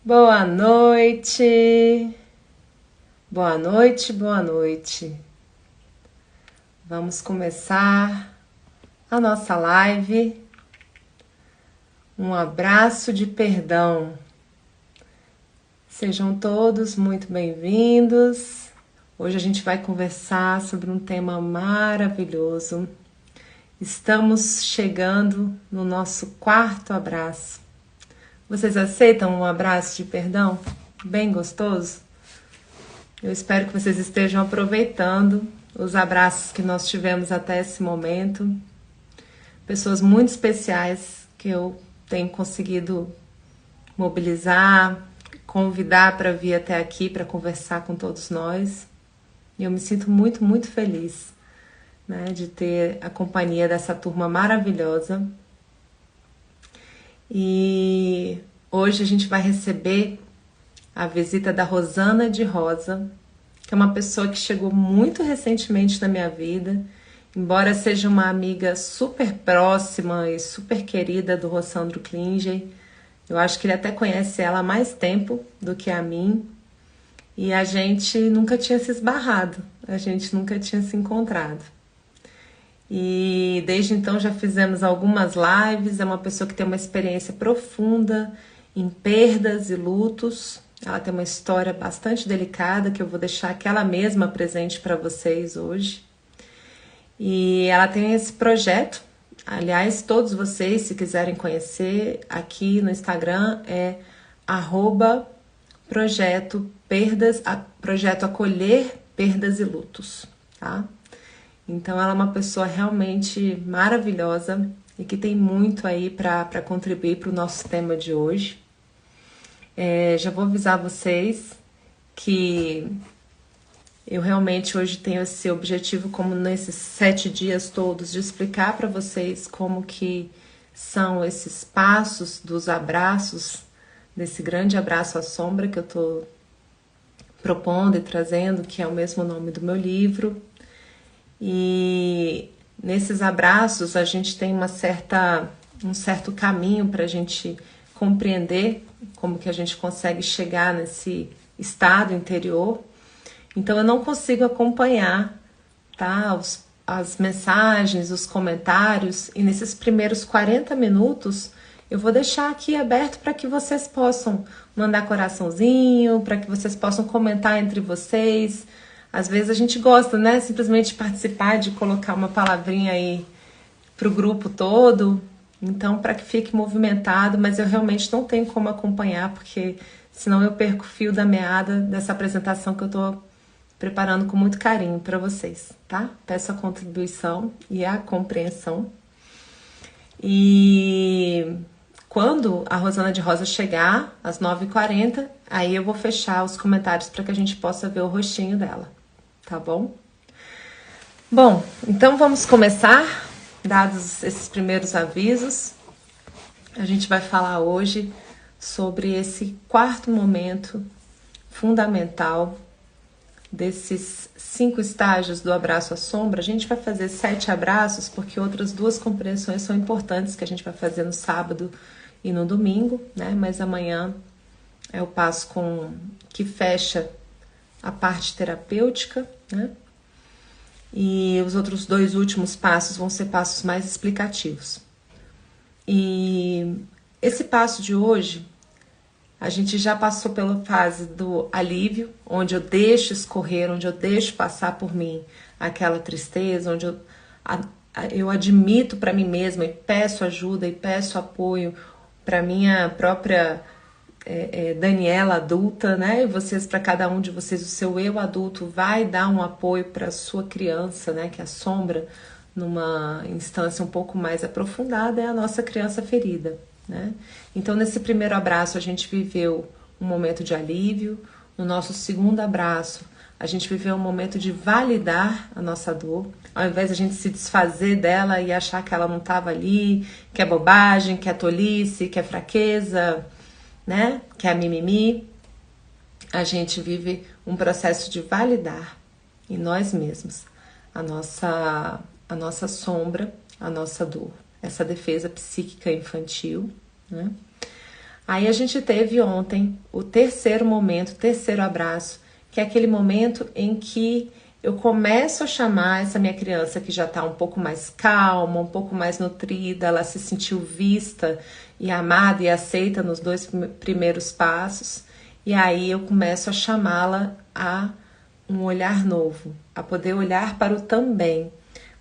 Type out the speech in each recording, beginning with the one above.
Boa noite, boa noite, boa noite. Vamos começar a nossa live. Um abraço de perdão. Sejam todos muito bem-vindos. Hoje a gente vai conversar sobre um tema maravilhoso. Estamos chegando no nosso quarto abraço. Vocês aceitam um abraço de perdão? Bem gostoso? Eu espero que vocês estejam aproveitando os abraços que nós tivemos até esse momento. Pessoas muito especiais que eu tenho conseguido mobilizar, convidar para vir até aqui para conversar com todos nós. E eu me sinto muito, muito feliz, né, de ter a companhia dessa turma maravilhosa. E hoje a gente vai receber a visita da Rosana de Rosa, que é uma pessoa que chegou muito recentemente na minha vida, embora seja uma amiga super próxima e super querida do Rossandro Klinger. Eu acho que ele até conhece ela há mais tempo do que a mim, e a gente nunca tinha se esbarrado, a gente nunca tinha se encontrado. E desde então já fizemos algumas lives. É uma pessoa que tem uma experiência profunda em perdas e lutos. Ela tem uma história bastante delicada que eu vou deixar que ela mesma apresente para vocês hoje. E ela tem esse projeto. Aliás, todos vocês, se quiserem conhecer, aqui no Instagram é @projeto acolher perdas e lutos, tá? Então ela é uma pessoa realmente maravilhosa e que tem muito aí para contribuir para o nosso tema de hoje. Já vou avisar vocês que eu realmente hoje tenho esse objetivo, como nesses 7 dias todos, de explicar para vocês como que são esses passos dos abraços, desse grande abraço à sombra que eu estou propondo e trazendo, que é o mesmo nome do meu livro. E nesses abraços a gente tem um certo caminho para a gente compreender como que a gente consegue chegar nesse estado interior. Então eu não consigo acompanhar, tá, as mensagens, os comentários, e nesses primeiros 40 minutos eu vou deixar aqui aberto para que vocês possam mandar coraçãozinho, para que vocês possam comentar entre vocês. Às vezes a gente gosta, né, simplesmente de participar, de colocar uma palavrinha aí pro grupo todo, então para que fique movimentado, mas eu realmente não tenho como acompanhar, porque senão eu perco o fio da meada dessa apresentação que eu tô preparando com muito carinho para vocês, tá? Peço a contribuição e a compreensão. E quando a Rosana de Rosa chegar, às 9h40, aí eu vou fechar os comentários para que a gente possa ver o rostinho dela. Tá bom? Bom, então vamos começar. Dados esses primeiros avisos, a gente vai falar hoje sobre esse quarto momento fundamental desses 5 estágios do abraço à sombra. A gente vai fazer 7 abraços, porque outras 2 compreensões são importantes que a gente vai fazer no sábado e no domingo, né? Mas amanhã é o passo que fecha a parte terapêutica, né? E os outros 2 últimos passos vão ser passos mais explicativos. E esse passo de hoje, a gente já passou pela fase do alívio, onde eu deixo escorrer, onde eu deixo passar por mim aquela tristeza, onde eu admito para mim mesma e peço ajuda e peço apoio para minha própria Daniela adulta, né? E vocês, para cada um de vocês, o seu eu adulto vai dar um apoio para a sua criança, né? Que a sombra, numa instância um pouco mais aprofundada, é a nossa criança ferida, né? Então, nesse primeiro abraço, a gente viveu um momento de alívio. No nosso segundo abraço, a gente viveu um momento de validar a nossa dor, ao invés de a gente se desfazer dela e achar que ela não estava ali, que é bobagem, que é tolice, que é fraqueza, né? Que é mimimi. A gente vive um processo de validar em nós mesmos a nossa sombra, a nossa dor, essa defesa psíquica infantil, né? Aí a gente teve ontem o terceiro momento, o terceiro abraço, que é aquele momento em que eu começo a chamar essa minha criança que já está um pouco mais calma, um pouco mais nutrida, ela se sentiu vista e amada e aceita nos 2 primeiros passos. E aí eu começo a chamá-la a um olhar novo, a poder olhar para o também,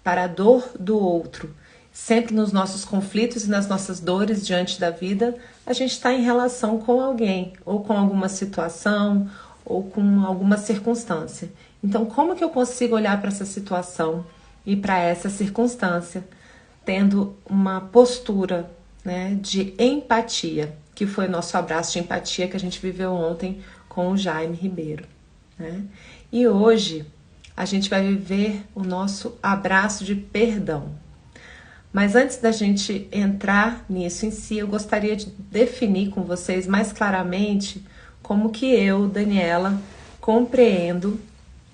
para a dor do outro. Sempre nos nossos conflitos e nas nossas dores diante da vida, a gente está em relação com alguém, ou com alguma situação, ou com alguma circunstância. Então, como que eu consigo olhar para essa situação e para essa circunstância, tendo uma postura, né, de empatia, que foi o nosso abraço de empatia que a gente viveu ontem com o Jaime Ribeiro, né? E hoje a gente vai viver o nosso abraço de perdão. Mas antes da gente entrar nisso em si, eu gostaria de definir com vocês mais claramente como que eu, Daniela, compreendo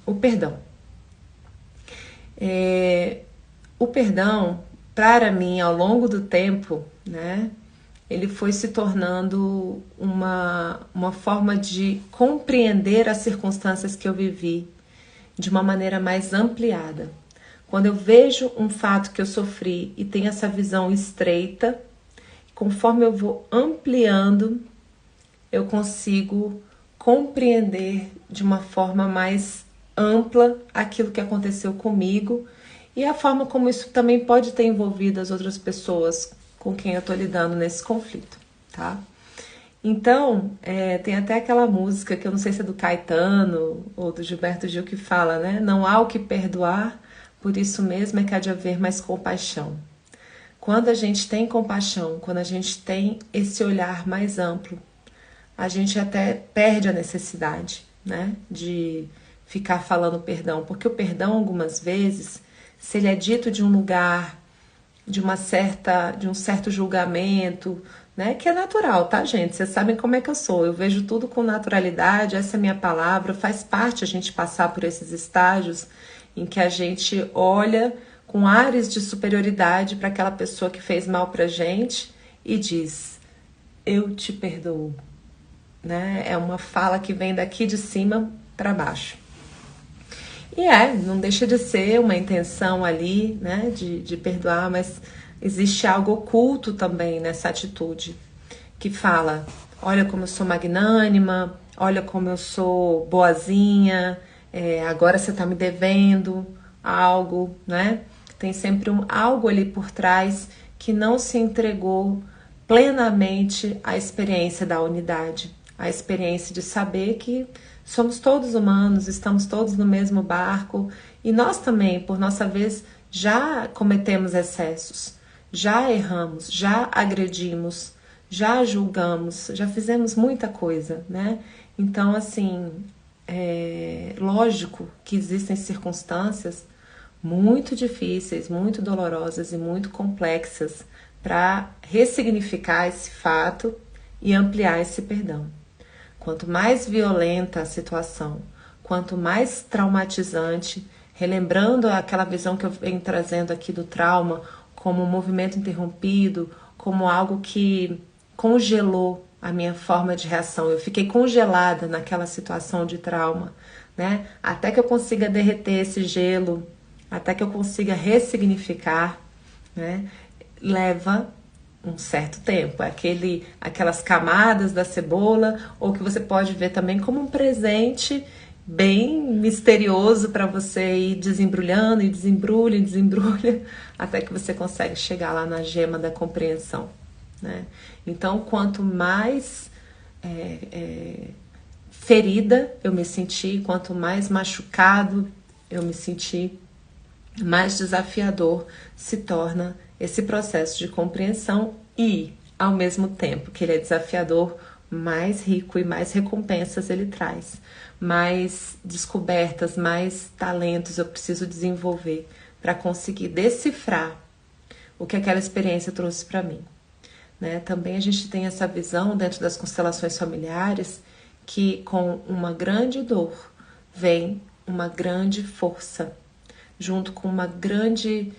o perdão. O perdão, para mim, ao longo do tempo, né, ele foi se tornando uma forma de compreender as circunstâncias que eu vivi de uma maneira mais ampliada. Quando eu vejo um fato que eu sofri e tenho essa visão estreita, conforme eu vou ampliando, eu consigo compreender de uma forma mais ampla aquilo que aconteceu comigo e a forma como isso também pode ter envolvido as outras pessoas com quem eu tô lidando nesse conflito, tá? Então, tem até aquela música que eu não sei se é do Caetano ou do Gilberto Gil que fala, né? Não há o que perdoar, por isso mesmo é que há de haver mais compaixão. Quando a gente tem compaixão, quando a gente tem esse olhar mais amplo, a gente até perde a necessidade, né, de ficar falando perdão, porque o perdão, algumas vezes, se ele é dito de um lugar, de um certo julgamento, né, que é natural, tá, gente? Vocês sabem como é que eu sou, eu vejo tudo com naturalidade, essa é a minha palavra, faz parte a gente passar por esses estágios em que a gente olha com ares de superioridade para aquela pessoa que fez mal pra gente e diz, eu te perdoo, né? É uma fala que vem daqui de cima para baixo. E não deixa de ser uma intenção ali, né, de perdoar, mas existe algo oculto também nessa atitude, que fala, olha como eu sou magnânima, olha como eu sou boazinha, agora você tá me devendo algo, né? Tem sempre algo ali por trás que não se entregou plenamente à experiência da unidade, à experiência de saber que somos todos humanos, estamos todos no mesmo barco e nós também, por nossa vez, já cometemos excessos, já erramos, já agredimos, já julgamos, já fizemos muita coisa, né? Então, assim, lógico que existem circunstâncias muito difíceis, muito dolorosas e muito complexas para ressignificar esse fato e ampliar esse perdão. Quanto mais violenta a situação, quanto mais traumatizante, relembrando aquela visão que eu venho trazendo aqui do trauma como um movimento interrompido, como algo que congelou a minha forma de reação. Eu fiquei congelada naquela situação de trauma, né? Até que eu consiga derreter esse gelo, até que eu consiga ressignificar, né? Leva um certo tempo, aquelas camadas da cebola, ou que você pode ver também como um presente bem misterioso para você ir desembrulhando e desembrulha, até que você consegue chegar lá na gema da compreensão, né? Então, quanto mais ferida eu me senti, quanto mais machucado eu me senti, mais desafiador se torna esse processo de compreensão e, ao mesmo tempo que ele é desafiador, mais rico e mais recompensas ele traz. Mais descobertas, mais talentos eu preciso desenvolver para conseguir decifrar o que aquela experiência trouxe para mim, né? Também a gente tem essa visão dentro das constelações familiares que com uma grande dor vem uma grande força, junto com uma grande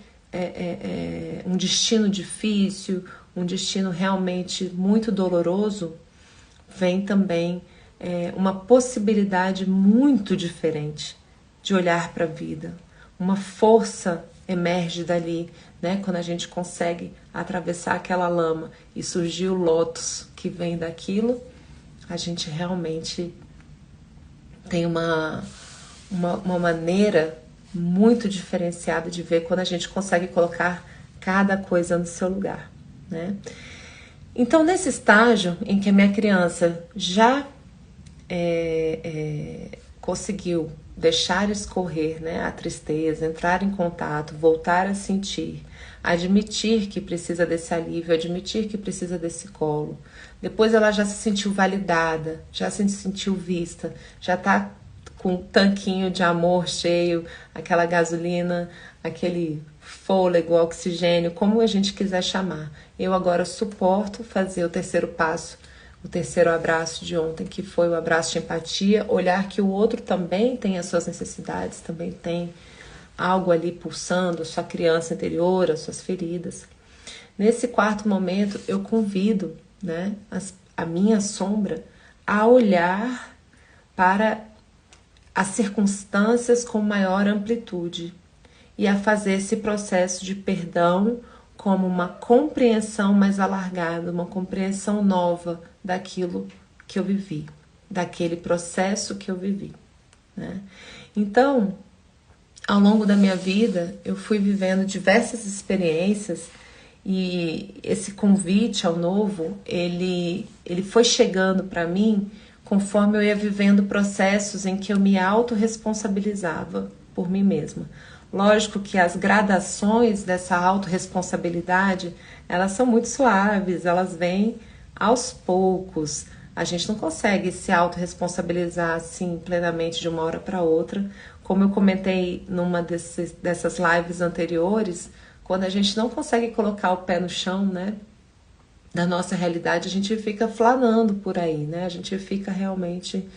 um destino difícil, um destino realmente muito doloroso, vem também uma possibilidade muito diferente de olhar para a vida. Uma força emerge dali, né? Quando a gente consegue atravessar aquela lama e surgir o lótus que vem daquilo, a gente realmente tem uma maneira muito diferenciada de ver quando a gente consegue colocar cada coisa no seu lugar, né? Então, nesse estágio em que a minha criança já conseguiu deixar escorrer, né, a tristeza, entrar em contato, voltar a sentir, admitir que precisa desse alívio, admitir que precisa desse colo. Depois ela já se sentiu validada, já se sentiu vista, já está com um tanquinho de amor cheio, aquela gasolina, aquele fôlego, oxigênio, como a gente quiser chamar. Eu agora suporto fazer o terceiro passo, o terceiro abraço de ontem, que foi o abraço de empatia, olhar que o outro também tem as suas necessidades, também tem algo ali pulsando, a sua criança interior, as suas feridas. Nesse quarto momento, eu convido, né, a minha sombra a olhar para as circunstâncias com maior amplitude e a fazer esse processo de perdão como uma compreensão mais alargada, uma compreensão nova daquilo que eu vivi, daquele processo que eu vivi, né? Então, ao longo da minha vida, eu fui vivendo diversas experiências e esse convite ao novo, ele foi chegando para mim conforme eu ia vivendo processos em que eu me autorresponsabilizava por mim mesma. Lógico que as gradações dessa autorresponsabilidade, elas são muito suaves, elas vêm aos poucos. A gente não consegue se autorresponsabilizar assim plenamente de uma hora para outra. Como eu comentei numa dessas lives anteriores, quando a gente não consegue colocar o pé no chão, né, da nossa realidade, a gente fica flanando por aí, né? A gente fica realmente...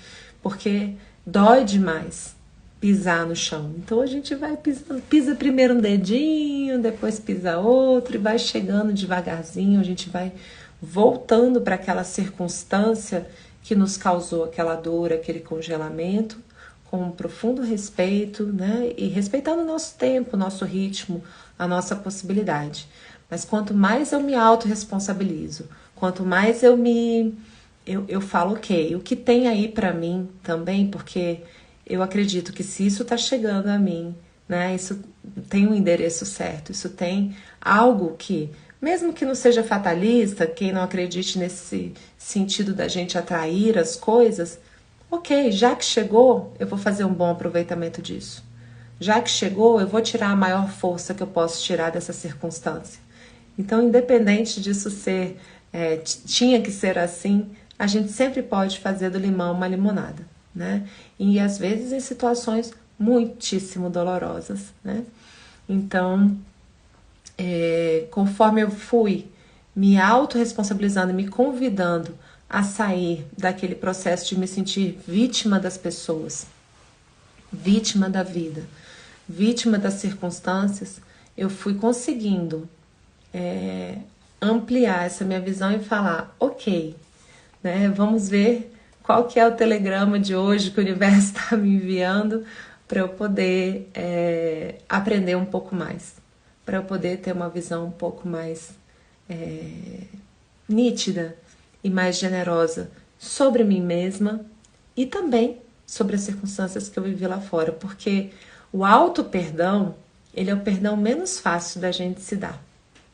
Porque dói demais pisar no chão. Então a gente vai pisando, pisa primeiro um dedinho, depois pisa outro e vai chegando devagarzinho, a gente vai voltando para aquela circunstância que nos causou aquela dor, aquele congelamento, com um profundo respeito, né? E respeitando o nosso tempo, o nosso ritmo, a nossa possibilidade. Mas quanto mais eu me autorresponsabilizo, quanto mais eu falo, ok, o que tem aí para mim também, porque eu acredito que se isso está chegando a mim, né, isso tem um endereço certo, isso tem algo que, mesmo que não seja fatalista, quem não acredite nesse sentido da gente atrair as coisas, ok, já que chegou, eu vou fazer um bom aproveitamento disso. Já que chegou, eu vou tirar a maior força que eu posso tirar dessa circunstância. Então, independente disso ser, tinha que ser assim, a gente sempre pode fazer do limão uma limonada, né? E às vezes em situações muitíssimo dolorosas, né? Então, conforme eu fui me autorresponsabilizando, me convidando a sair daquele processo de me sentir vítima das pessoas, vítima da vida, vítima das circunstâncias, eu fui conseguindo ampliar essa minha visão e falar, ok, né, vamos ver qual que é o telegrama de hoje que o universo está me enviando para eu poder aprender um pouco mais, para eu poder ter uma visão um pouco mais nítida e mais generosa sobre mim mesma e também sobre as circunstâncias que eu vivi lá fora, porque o auto-perdão, ele é o perdão menos fácil da gente se dar.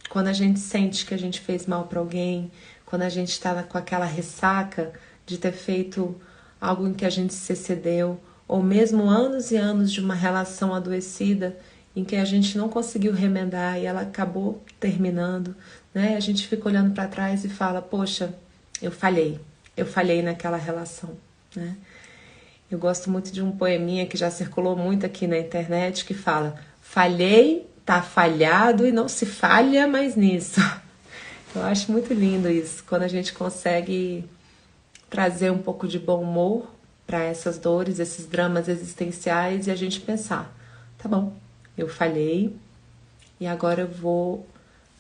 Quando a gente sente que a gente fez mal para alguém, quando a gente está com aquela ressaca de ter feito algo em que a gente se excedeu, ou mesmo anos e anos de uma relação adoecida em que a gente não conseguiu remendar e ela acabou terminando, né? A gente fica olhando para trás e fala, poxa, eu falhei naquela relação, né? Eu gosto muito de um poeminha que já circulou muito aqui na internet que fala, falhei, tá falhado e não se falha mais nisso. Eu acho muito lindo isso, quando a gente consegue trazer um pouco de bom humor para essas dores, esses dramas existenciais e a gente pensar, tá bom, eu falhei e agora eu vou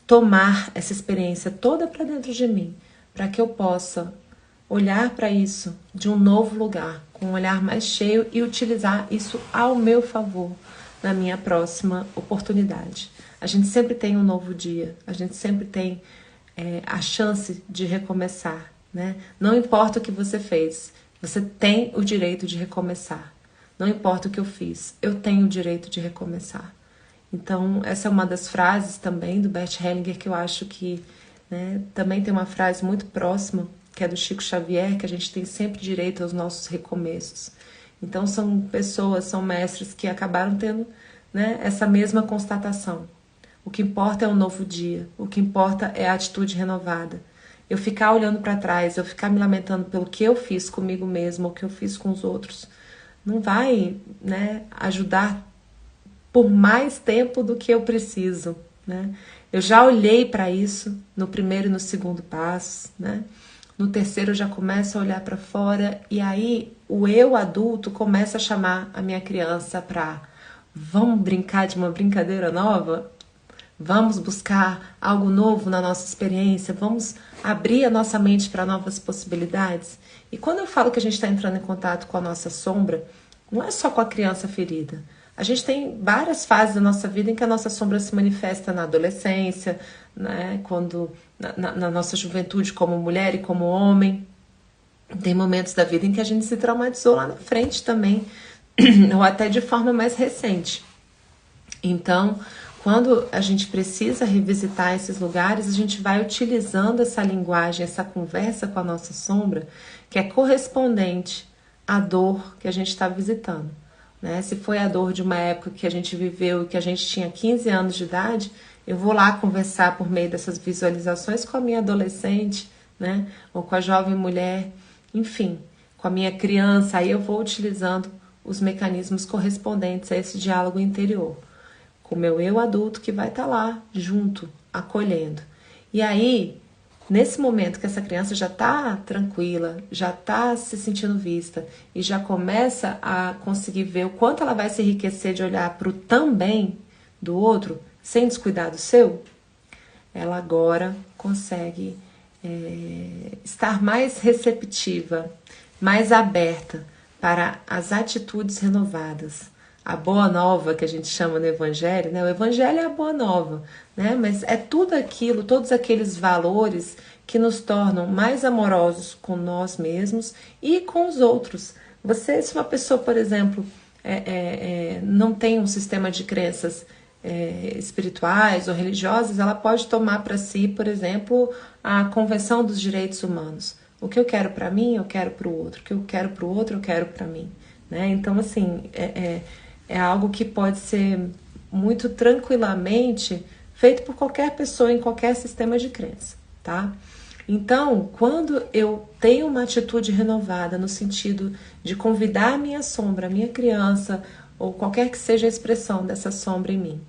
tomar essa experiência toda para dentro de mim, para que eu possa olhar para isso de um novo lugar, com um olhar mais cheio e utilizar isso ao meu favor na minha próxima oportunidade. A gente sempre tem um novo dia, a gente sempre tem a chance de recomeçar, né? Não importa o que você fez, você tem o direito de recomeçar. Não importa o que eu fiz, eu tenho o direito de recomeçar. Então, essa é uma das frases também do Bert Hellinger que eu acho que, né, também tem uma frase muito próxima, que é do Chico Xavier, que a gente tem sempre direito aos nossos recomeços. Então, são pessoas, são mestres que acabaram tendo, né, essa mesma constatação. O que importa é um novo dia, o que importa é a atitude renovada. Eu ficar olhando para trás, eu ficar me lamentando pelo que eu fiz comigo mesmo, o que eu fiz com os outros, não vai, né, ajudar por mais tempo do que eu preciso, né? Eu já olhei para isso no primeiro e no segundo passo, né? No terceiro eu já começo a olhar para fora e aí o eu adulto começa a chamar a minha criança para vamos brincar de uma brincadeira nova? Vamos buscar algo novo na nossa experiência? Vamos abrir a nossa mente para novas possibilidades? E quando eu falo que a gente está entrando em contato com a nossa sombra, não é só com a criança ferida. A gente tem várias fases da nossa vida em que a nossa sombra se manifesta na adolescência, né? Quando na nossa juventude como mulher e como homem. Tem momentos da vida em que a gente se traumatizou lá na frente também, ou até de forma mais recente. Então, quando a gente precisa revisitar esses lugares, a gente vai utilizando essa linguagem, essa conversa com a nossa sombra, que é correspondente à dor que a gente está visitando. Né? Se foi a dor de uma época que a gente viveu e que a gente tinha 15 anos de idade, eu vou lá conversar por meio dessas visualizações com a minha adolescente, né? Ou com a jovem mulher, enfim, com a minha criança. Aí eu vou utilizando os mecanismos correspondentes a esse diálogo interior, com o meu eu adulto que vai estar lá junto, acolhendo. E aí, nesse momento que essa criança já está tranquila, já está se sentindo vista e já começa a conseguir ver o quanto ela vai se enriquecer de olhar para o também do outro, sem descuidar do seu, ela agora consegue estar mais receptiva, mais aberta para as atitudes renovadas. A boa nova que a gente chama no Evangelho, né? O Evangelho é a boa nova, né? Mas é tudo aquilo, todos aqueles valores que nos tornam mais amorosos com nós mesmos e com os outros. Se uma pessoa, por exemplo, não tem um sistema de crenças espirituais ou religiosas, ela pode tomar para si, por exemplo, a Convenção dos Direitos Humanos. O que eu quero para mim, eu quero para o outro. O que eu quero para o outro, eu quero para mim. Né? Então, assim, é algo que pode ser muito tranquilamente feito por qualquer pessoa em qualquer sistema de crença, tá? Então, quando eu tenho uma atitude renovada no sentido de convidar a minha sombra, a minha criança, ou qualquer que seja a expressão dessa sombra em mim,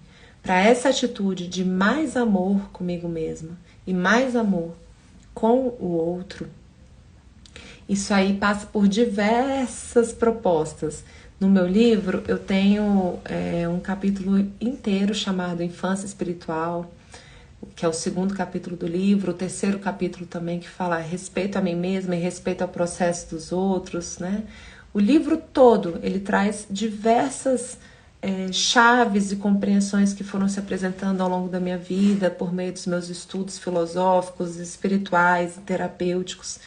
para essa atitude de mais amor comigo mesma e mais amor com o outro, isso aí passa por diversas propostas. No meu livro, eu tenho um capítulo inteiro chamado Infância Espiritual, que é o segundo capítulo do livro, o terceiro capítulo também que fala a respeito a mim mesma e respeito ao processo dos outros, né? O livro todo, ele traz diversas chaves e compreensões que foram se apresentando ao longo da minha vida, por meio dos meus estudos filosóficos, espirituais e terapêuticos,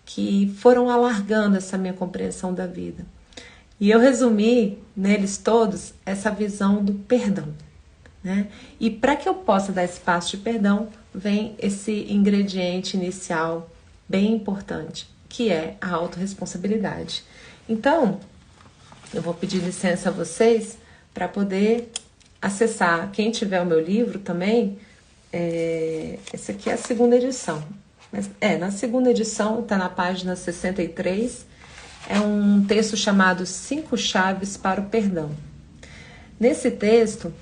que foram alargando essa minha compreensão da vida. E eu resumi neles todos essa visão do perdão, né? E para que eu possa dar esse passo de perdão, vem esse ingrediente inicial bem importante, que é a autorresponsabilidade. Então, eu vou pedir licença a vocês para poder acessar. Quem tiver o meu livro também, essa aqui é a segunda edição. Mas, na segunda edição, está na página 63, é um texto chamado 5 Chaves para o Perdão. Nesse texto,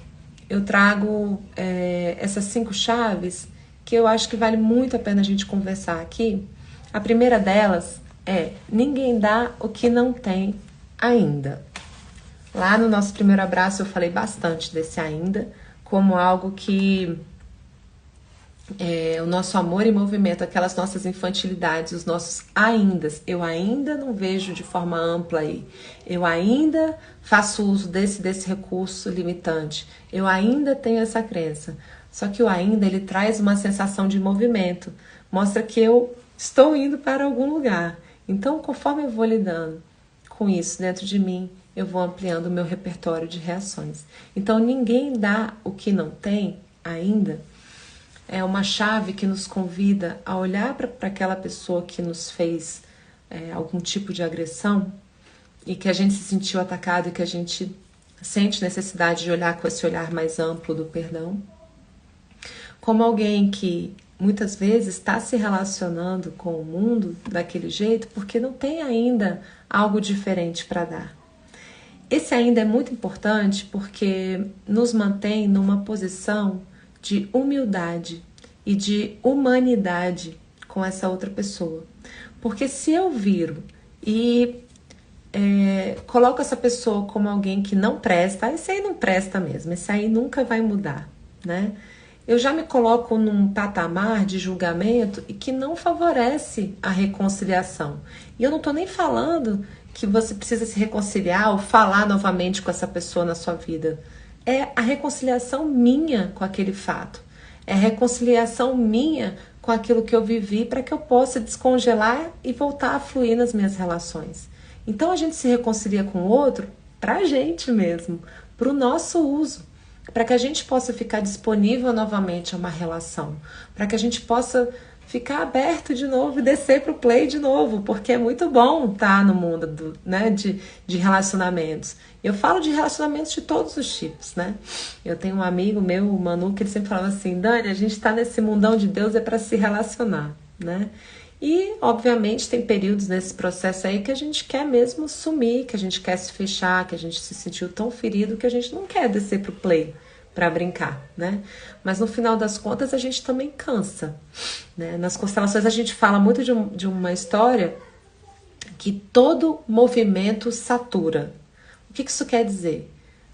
eu trago essas 5 chaves que eu acho que vale muito a pena a gente conversar aqui. A primeira delas é: ninguém dá o que não tem ainda. Lá no nosso primeiro abraço eu falei bastante desse ainda, como algo que o nosso amor em movimento, aquelas nossas infantilidades, os nossos aindas. Eu ainda não vejo de forma ampla aí. Eu ainda faço uso desse recurso limitante. Eu ainda tenho essa crença. Só que o ainda, ele traz uma sensação de movimento. Mostra que eu estou indo para algum lugar. Então, conforme eu vou lidando com isso dentro de mim, eu vou ampliando o meu repertório de reações. Então, ninguém dá o que não tem ainda. É uma chave que nos convida a olhar para aquela pessoa que nos fez algum tipo de agressão e que a gente se sentiu atacado e que a gente sente necessidade de olhar com esse olhar mais amplo do perdão, como alguém que muitas vezes está se relacionando com o mundo daquele jeito porque não tem ainda algo diferente para dar. Esse ainda é muito importante porque nos mantém numa posição de humildade e de humanidade com essa outra pessoa. Porque se eu viro e coloco essa pessoa como alguém que não presta, esse aí não presta mesmo, esse aí nunca vai mudar, né? Eu já me coloco num patamar de julgamento e que não favorece a reconciliação. E eu não estou nem falando que você precisa se reconciliar ou falar novamente com essa pessoa na sua vida. É a reconciliação minha com aquele fato. É a reconciliação minha com aquilo que eu vivi para que eu possa descongelar e voltar a fluir nas minhas relações. Então a gente se reconcilia com o outro para a gente mesmo, para o nosso uso, para que a gente possa ficar disponível novamente a uma relação, para que a gente possa ficar aberto de novo e descer para o play de novo, porque é muito bom estar no mundo de relacionamentos. Eu falo de relacionamentos de todos os tipos, né? Eu tenho um amigo meu, o Manu, que ele sempre falava assim: Dani, a gente está nesse mundão de Deus é para se relacionar, né? E, obviamente, tem períodos nesse processo aí que a gente quer mesmo sumir, que a gente quer se fechar, que a gente se sentiu tão ferido que a gente não quer descer pro play para brincar, né? Mas no final das contas a gente também cansa, né? Nas constelações a gente fala muito de uma história que todo movimento satura. O que isso quer dizer?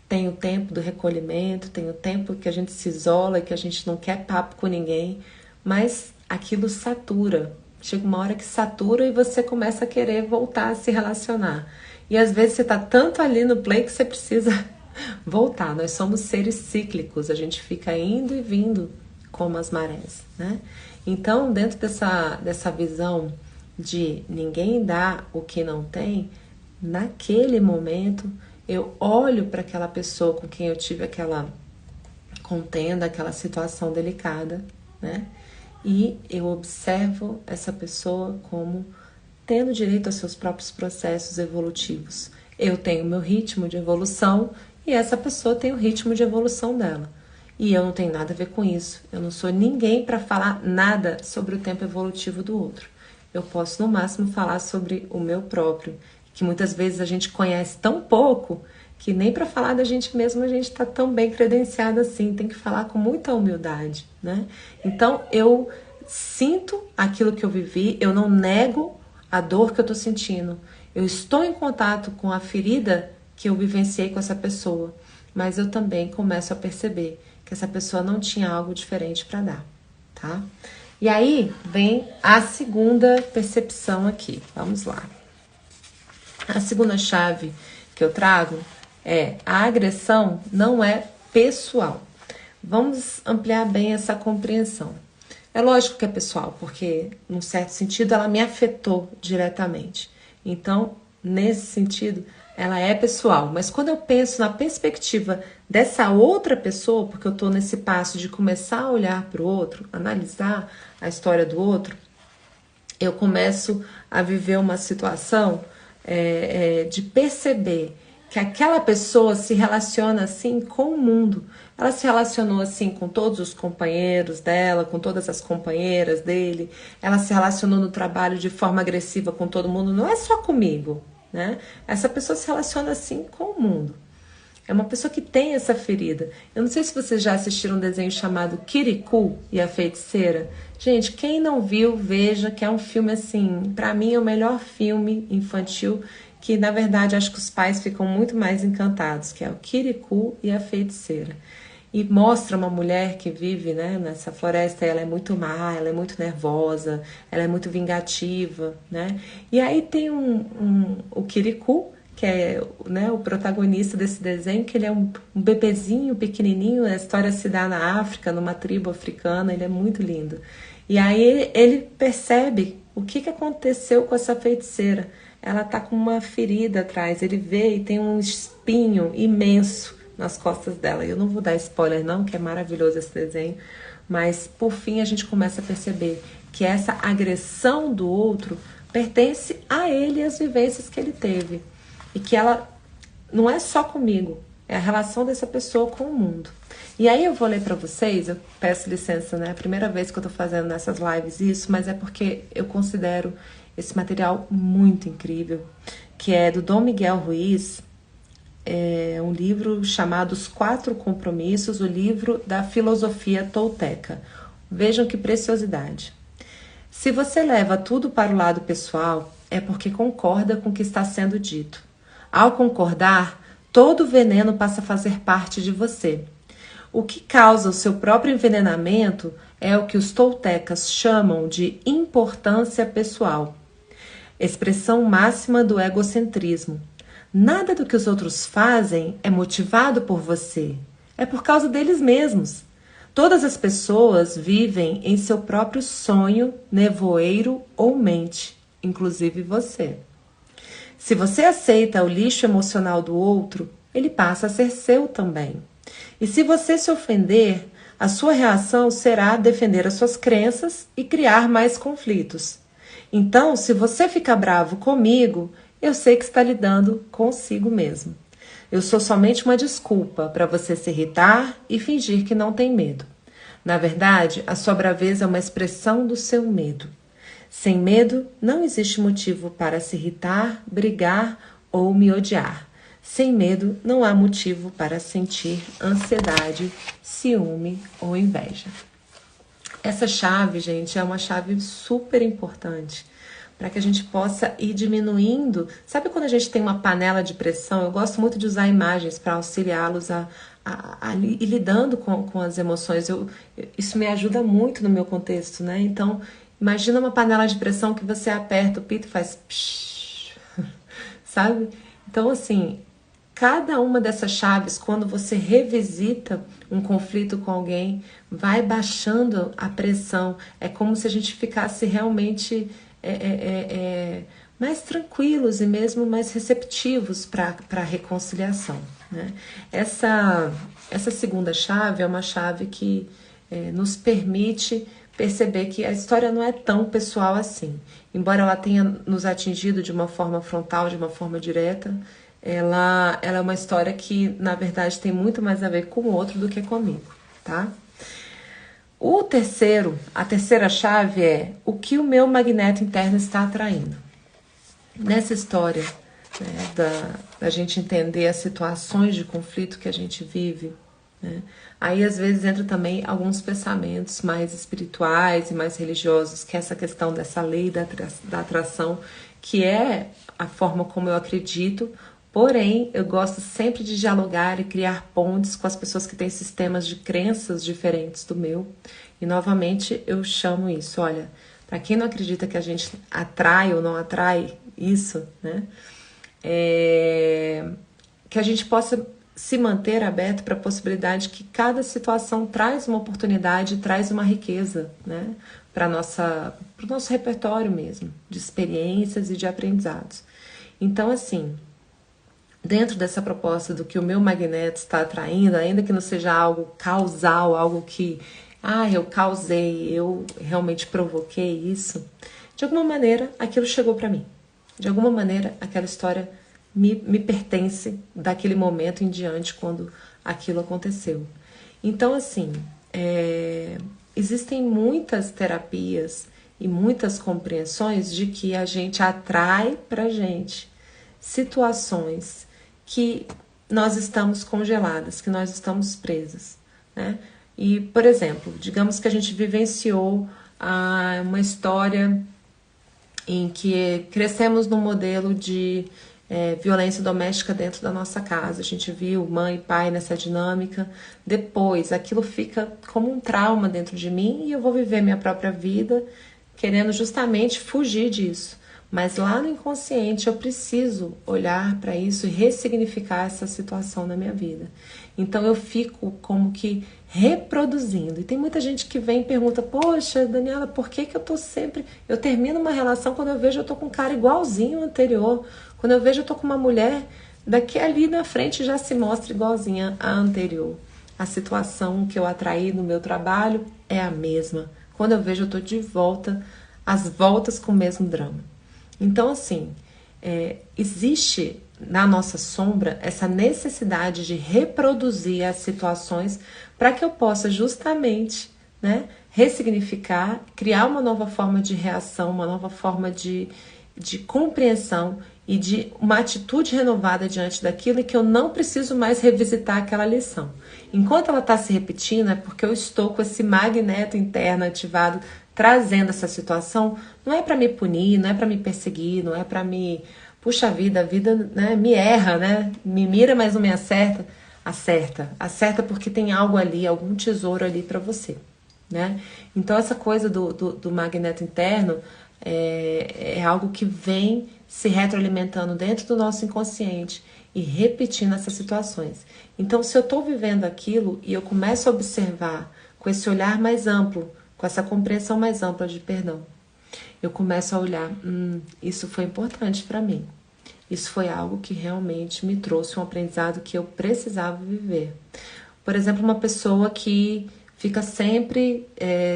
Tem o tempo do recolhimento, tem o tempo que a gente se isola e que a gente não quer papo com ninguém, mas aquilo satura. Chega uma hora que satura e você começa a querer voltar a se relacionar. E às vezes você tá tanto ali no play que você precisa voltar. Nós somos seres cíclicos, a gente fica indo e vindo como as marés, né? Então, dentro dessa visão de ninguém dá o que não tem, naquele momento eu olho para aquela pessoa com quem eu tive aquela contenda, aquela situação delicada, né? E eu observo essa pessoa como tendo direito aos seus próprios processos evolutivos. Eu tenho meu ritmo de evolução e essa pessoa tem o ritmo de evolução dela. E eu não tenho nada a ver com isso. Eu não sou ninguém para falar nada sobre o tempo evolutivo do outro. Eu posso, no máximo, falar sobre o meu próprio, que muitas vezes a gente conhece tão pouco que nem para falar da gente mesmo a gente está tão bem credenciado assim, tem que falar com muita humildade, né? Então eu sinto aquilo que eu vivi, eu não nego a dor que eu estou sentindo, eu estou em contato com a ferida que eu vivenciei com essa pessoa, mas eu também começo a perceber que essa pessoa não tinha algo diferente para dar, tá? E aí vem a segunda percepção aqui, vamos lá. A segunda chave que eu trago a agressão não é pessoal. Vamos ampliar bem essa compreensão. É lógico que é pessoal, porque, num certo sentido, ela me afetou diretamente. Então, nesse sentido, ela é pessoal. Mas quando eu penso na perspectiva dessa outra pessoa, porque eu estou nesse passo de começar a olhar para o outro, analisar a história do outro, eu começo a viver uma situação de perceber que aquela pessoa se relaciona assim com o mundo. Ela se relacionou assim com todos os companheiros dela, com todas as companheiras dele. Ela se relacionou no trabalho de forma agressiva com todo mundo. Não é só comigo, né? Essa pessoa se relaciona assim com o mundo. É uma pessoa que tem essa ferida. Eu não sei se vocês já assistiram um desenho chamado Kirikou e a Feiticeira. Gente, quem não viu, veja, que é um filme assim, pra mim é o melhor filme infantil, que na verdade acho que os pais ficam muito mais encantados, que é o Kirikou e a Feiticeira. e mostra uma mulher que vive, né, nessa floresta. Ela é muito má, ela é muito nervosa, ela é muito vingativa, né? E aí tem o Kirikou, que é, né, o protagonista desse desenho, que ele é um bebezinho pequenininho. A história se dá na África, numa tribo africana. Ele é muito lindo. E aí ele percebe o que aconteceu com essa feiticeira. Ela tá com uma ferida atrás. Ele vê e tem um espinho imenso nas costas dela. Eu não vou dar spoiler não, que é maravilhoso esse desenho. Mas por fim a gente começa a perceber que essa agressão do outro pertence a ele e às vivências que ele teve. E que ela não é só comigo, é a relação dessa pessoa com o mundo. E aí eu vou ler para vocês, eu peço licença, né? É a primeira vez que eu tô fazendo nessas lives isso, mas é porque eu considero esse material muito incrível, que é do Dom Miguel Ruiz, é um livro chamado Os Quatro Compromissos, o livro da filosofia tolteca. Vejam que preciosidade. Se você leva tudo para o lado pessoal, é porque concorda com o que está sendo dito. Ao concordar, todo o veneno passa a fazer parte de você. O que causa o seu próprio envenenamento é o que os toltecas chamam de importância pessoal, expressão máxima do egocentrismo. Nada do que os outros fazem é motivado por você, é por causa deles mesmos. Todas as pessoas vivem em seu próprio sonho, nevoeiro ou mente, inclusive você. Se você aceita o lixo emocional do outro, ele passa a ser seu também. E se você se ofender, a sua reação será defender as suas crenças e criar mais conflitos. Então, se você fica bravo comigo, eu sei que está lidando consigo mesmo. Eu sou somente uma desculpa para você se irritar e fingir que não tem medo. Na verdade, a sua braveza é uma expressão do seu medo. Sem medo, não existe motivo para se irritar, brigar ou me odiar. Sem medo, não há motivo para sentir ansiedade, ciúme ou inveja. Essa chave, gente, é uma chave super importante para que a gente possa ir diminuindo. Sabe quando a gente tem uma panela de pressão? Eu gosto muito de usar imagens para auxiliá-los a ir lidando com as emoções. Isso me ajuda muito no meu contexto, né? Então, imagina uma panela de pressão que você aperta o pito e faz psh, sabe? Então, assim, cada uma dessas chaves, quando você revisita um conflito com alguém, vai baixando a pressão. É como se a gente ficasse realmente mais tranquilos e mesmo mais receptivos para a reconciliação, né? Essa segunda chave é uma chave que nos permite perceber que a história não é tão pessoal assim. Embora ela tenha nos atingido de uma forma frontal, de uma forma direta, ela é uma história que, na verdade, tem muito mais a ver com o outro do que comigo, tá? A terceira chave é o que o meu magneto interno está atraindo. Nessa história, né, da gente entender as situações de conflito que a gente vive, né, aí às vezes entra também alguns pensamentos mais espirituais e mais religiosos, que é essa questão dessa lei da atração, que é a forma como eu acredito. Porém, eu gosto sempre de dialogar e criar pontes com as pessoas que têm sistemas de crenças diferentes do meu. E, novamente, eu chamo isso, olha, para quem não acredita que a gente atrai ou não atrai isso, né? Que a gente possa se manter aberto para a possibilidade que cada situação traz uma oportunidade, traz uma riqueza, né? Para o nosso repertório mesmo, de experiências e de aprendizados. Então, assim, dentro dessa proposta do que o meu magneto está atraindo, ainda que não seja algo causal, algo que, eu causei, eu realmente provoquei isso, de alguma maneira aquilo chegou para mim. De alguma maneira aquela história me pertence daquele momento em diante, quando aquilo aconteceu. Então, assim, existem muitas terapias e muitas compreensões de que a gente atrai pra gente situações que nós estamos congeladas, que nós estamos presas, né? E, por exemplo, digamos que a gente vivenciou uma história em que crescemos num modelo de violência doméstica dentro da nossa casa. A gente viu mãe e pai nessa dinâmica. Depois, aquilo fica como um trauma dentro de mim e eu vou viver minha própria vida querendo justamente fugir disso. Mas lá no inconsciente eu preciso olhar para isso e ressignificar essa situação na minha vida. Então eu fico como que reproduzindo. E tem muita gente que vem e pergunta: poxa, Daniela, por que eu tô sempre... Eu termino uma relação, quando eu vejo eu tô com um cara igualzinho ao anterior. Quando eu vejo eu tô com uma mulher, daqui ali na frente já se mostra igualzinha à anterior. A situação que eu atraí no meu trabalho é a mesma. Quando eu vejo eu tô de volta, às voltas com o mesmo drama. Então, assim, existe na nossa sombra essa necessidade de reproduzir as situações para que eu possa justamente, né, ressignificar, criar uma nova forma de reação, uma nova forma de compreensão e de uma atitude renovada diante daquilo, e que eu não preciso mais revisitar aquela lição. Enquanto ela está se repetindo, é porque eu estou com esse magneto interno ativado, trazendo essa situação. Não é para me punir, não é para me perseguir, não é para me... Puxa vida, a vida, né, me erra, né? Me mira, mas não me acerta. Acerta porque tem algo ali, algum tesouro ali para você, né? Então essa coisa do magneto interno é algo que vem se retroalimentando dentro do nosso inconsciente e repetindo essas situações. Então, se eu estou vivendo aquilo e eu começo a observar com esse olhar mais amplo, com essa compreensão mais ampla de perdão, eu começo a olhar, isso foi importante para mim. Isso foi algo que realmente me trouxe um aprendizado que eu precisava viver. Por exemplo, uma pessoa que fica sempre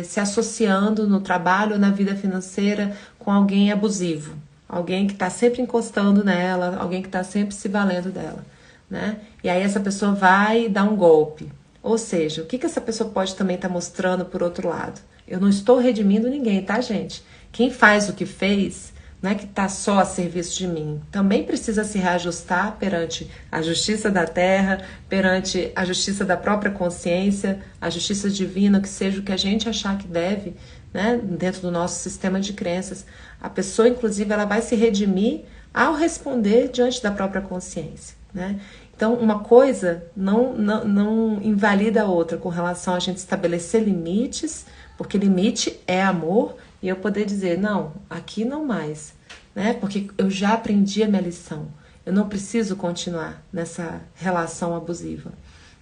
se associando no trabalho ou na vida financeira com alguém abusivo. Alguém que está sempre encostando nela, alguém que está sempre se valendo dela, né? E aí essa pessoa vai dar um golpe. Ou seja, o que essa pessoa pode também estar mostrando por outro lado? Eu não estou redimindo ninguém, tá, gente? Quem faz o que fez, não é que está só a serviço de mim. Também precisa se reajustar perante a justiça da terra, perante a justiça da própria consciência, a justiça divina, que seja o que a gente achar que deve, né, dentro do nosso sistema de crenças. A pessoa, inclusive, ela vai se redimir ao responder diante da própria consciência, né? Então, uma coisa não invalida a outra com relação a gente estabelecer limites, porque limite é amor, e eu poder dizer, não, aqui não mais, né? Porque eu já aprendi a minha lição. Eu não preciso continuar nessa relação abusiva.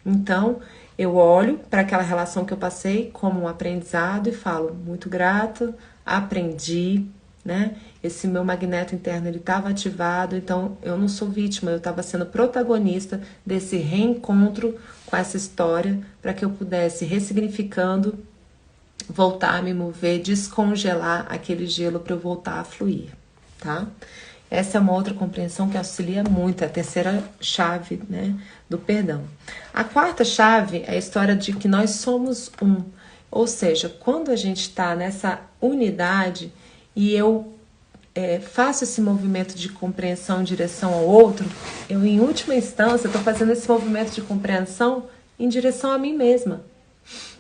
Então, eu olho para aquela relação que eu passei como um aprendizado e falo, muito grato, aprendi, né? Esse meu magneto interno, ele estava ativado, então eu não sou vítima, eu estava sendo protagonista desse reencontro com essa história para que eu pudesse, ressignificando, voltar a me mover, descongelar aquele gelo para eu voltar a fluir, tá? Essa é uma outra compreensão que auxilia muito, é a terceira chave, né, do perdão. A quarta chave é a história de que nós somos um. Ou seja, quando a gente está nessa unidade e eu faço esse movimento de compreensão em direção ao outro, eu, em última instância, estou fazendo esse movimento de compreensão em direção a mim mesma.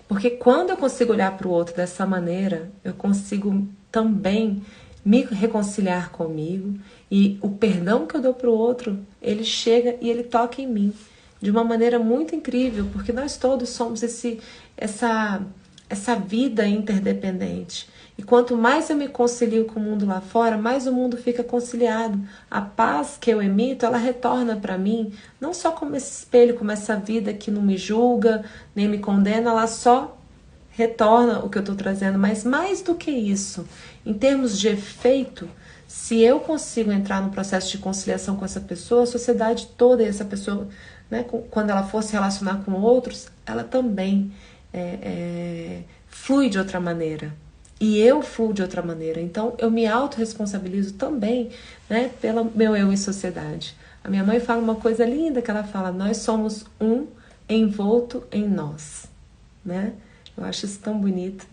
Porque quando eu consigo olhar para o outro dessa maneira, eu consigo também me reconciliar comigo, e o perdão que eu dou para o outro, ele chega e ele toca em mim de uma maneira muito incrível, porque nós todos somos essa vida interdependente. E quanto mais eu me concilio com o mundo lá fora, mais o mundo fica conciliado. A paz que eu emito, ela retorna para mim, não só como esse espelho, como essa vida que não me julga, nem me condena, ela só retorna o que eu estou trazendo, mas mais do que isso, em termos de efeito, se eu consigo entrar no processo de conciliação com essa pessoa, a sociedade toda, e essa pessoa, né, quando ela for se relacionar com outros, ela também flui de outra maneira. E eu fluo de outra maneira. Então, eu me autorresponsabilizo também, né, pelo meu eu em sociedade. A minha mãe fala uma coisa linda, que ela fala, nós somos um envolto em nós, né? Eu acho isso tão bonito.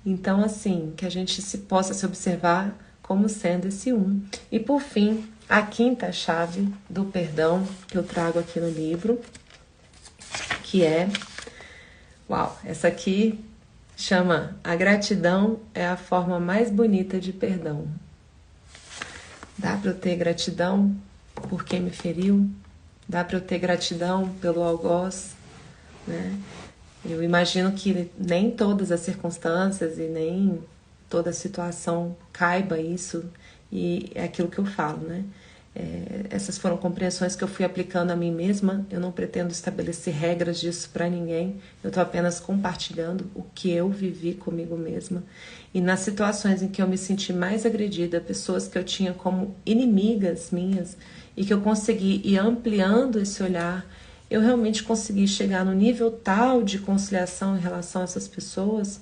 Então, assim, que a gente possa se observar como sendo esse um. E, por fim, a quinta chave do perdão que eu trago aqui no livro, que é... Uau, essa aqui chama A Gratidão é a Forma Mais Bonita de Perdão. Dá para eu ter gratidão por quem me feriu, dá para eu ter gratidão pelo algoz, né? Eu imagino que nem todas as circunstâncias e nem toda a situação caiba isso, e é aquilo que eu falo, né? Essas foram compreensões que eu fui aplicando a mim mesma. Eu não pretendo estabelecer regras disso para ninguém. Eu estou apenas compartilhando o que eu vivi comigo mesma. E nas situações em que eu me senti mais agredida, pessoas que eu tinha como inimigas minhas e que eu consegui ir ampliando esse olhar, eu realmente consegui chegar no nível tal de conciliação em relação a essas pessoas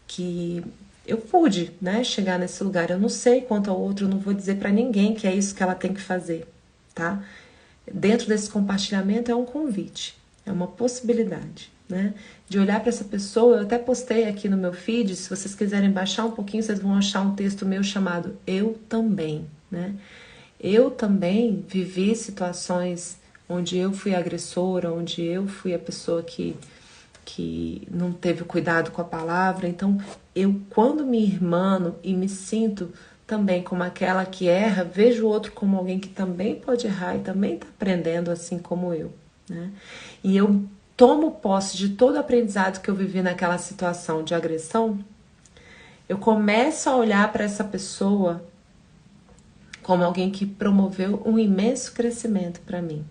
que eu pude, né, chegar nesse lugar. Eu não sei quanto ao outro, eu não vou dizer para ninguém que é isso que ela tem que fazer, tá? Dentro desse compartilhamento é um convite, é uma possibilidade, né, de olhar para essa pessoa. Eu até postei aqui no meu feed, se vocês quiserem baixar um pouquinho, vocês vão achar um texto meu chamado Eu Também, né? Eu também vivi situações onde eu fui agressora, onde eu fui a pessoa que não teve cuidado com a palavra. Então, eu, quando me irmano e me sinto também como aquela que erra, vejo o outro como alguém que também pode errar e também está aprendendo assim como eu, né? E eu tomo posse de todo o aprendizado que eu vivi naquela situação de agressão. Eu começo a olhar para essa pessoa como alguém que promoveu um imenso crescimento para mim.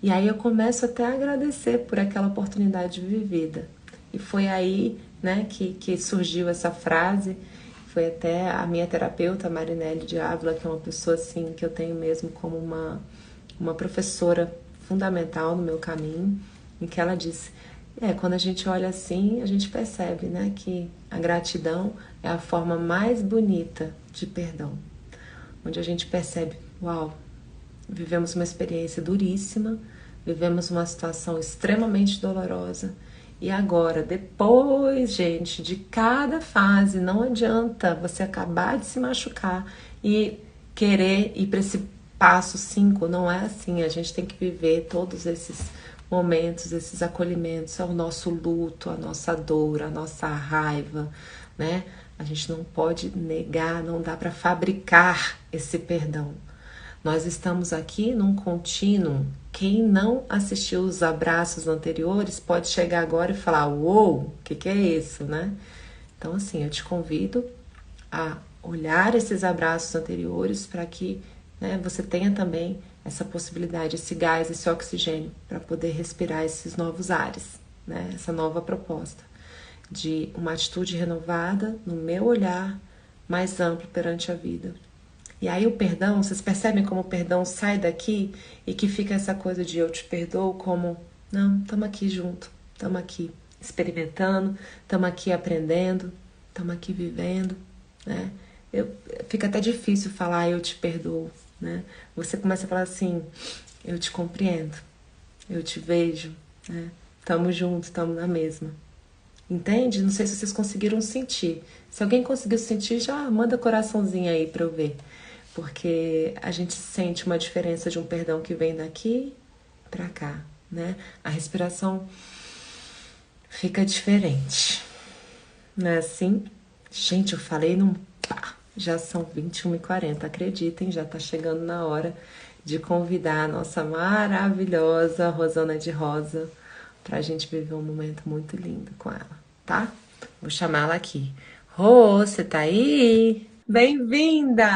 E aí eu começo até a agradecer por aquela oportunidade vivida. E foi aí, né, que surgiu essa frase. Foi até a minha terapeuta, Marinelle de Ávila, que é uma pessoa assim que eu tenho mesmo como uma professora fundamental no meu caminho, em que ela disse: quando a gente olha assim, a gente percebe, né, que a gratidão é a forma mais bonita de perdão, onde a gente percebe, uau, vivemos uma experiência duríssima, vivemos uma situação extremamente dolorosa. E agora, depois, gente, de cada fase, não adianta você acabar de se machucar e querer ir para esse passo 5. Não é assim. A gente tem que viver todos esses momentos, esses acolhimentos ao nosso luto, a nossa dor, a nossa raiva, né? A gente não pode negar, não dá para fabricar esse perdão. Nós estamos aqui num contínuo. Quem não assistiu os abraços anteriores pode chegar agora e falar: uou, o que é isso, né? Então, assim, eu te convido a olhar esses abraços anteriores para que, né, você tenha também essa possibilidade, esse gás, esse oxigênio para poder respirar esses novos ares, né? Essa nova proposta de uma atitude renovada no meu olhar mais amplo perante a vida. E aí o perdão, vocês percebem como o perdão sai daqui e que fica essa coisa de eu te perdoo como, não, estamos aqui junto, estamos aqui experimentando, estamos aqui aprendendo, estamos aqui vivendo, né? Fica até difícil falar eu te perdoo, né? Você começa a falar assim, eu te compreendo, eu te vejo, né? Estamos juntos, estamos na mesma. Entende? Não sei se vocês conseguiram sentir. Se alguém conseguiu sentir, já manda coraçãozinho aí para eu ver. Porque a gente sente uma diferença de um perdão que vem daqui para cá, né? A respiração fica diferente. Não é assim? Gente, eu falei num pá. Já são 21h40, acreditem, já tá chegando na hora de convidar a nossa maravilhosa Rosana de Rosa pra gente viver um momento muito lindo com ela, tá? Vou chamá-la aqui. Rô, você tá aí? Bem-vinda!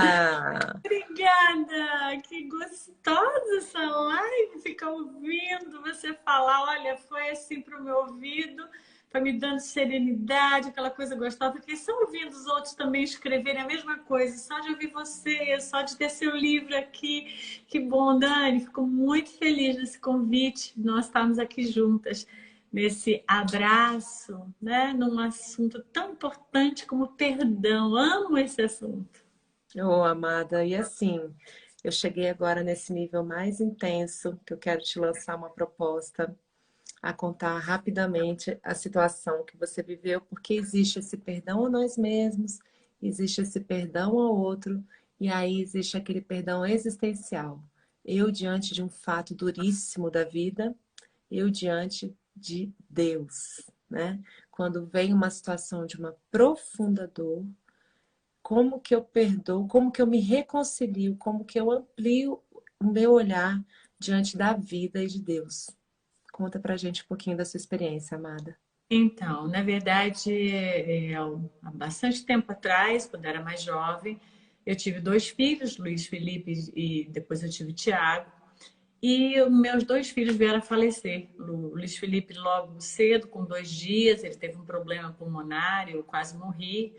Obrigada! Que gostosa essa live, ficar ouvindo você falar. Olha, foi assim para o meu ouvido, foi me dando serenidade, aquela coisa gostosa. Porque só ouvindo os outros também escreverem a mesma coisa, só de ouvir você, só de ter seu livro aqui. Que bom, Dani, fico muito feliz nesse convite, nós estarmos aqui juntas nesse abraço, né? Num assunto tão importante como perdão. Amo esse assunto. Ô, amada, e assim, eu cheguei agora nesse nível mais intenso que eu quero te lançar uma proposta a contar rapidamente a situação que você viveu, porque existe esse perdão a nós mesmos, existe esse perdão ao outro, e aí existe aquele perdão existencial. Eu diante de um fato duríssimo da vida, eu diante de Deus, né? Quando vem uma situação de uma profunda dor, como que eu perdoo, como que eu me reconcilio, como que eu amplio o meu olhar diante da vida e de Deus. Conta pra gente um pouquinho da sua experiência, amada. Então, na verdade, há bastante tempo atrás, quando eu era mais jovem, eu tive dois filhos, Luiz Felipe e depois eu tive o Tiago. E meus dois filhos vieram a falecer. O Luiz Felipe logo cedo, com 2 dias, ele teve um problema pulmonar, eu quase morri.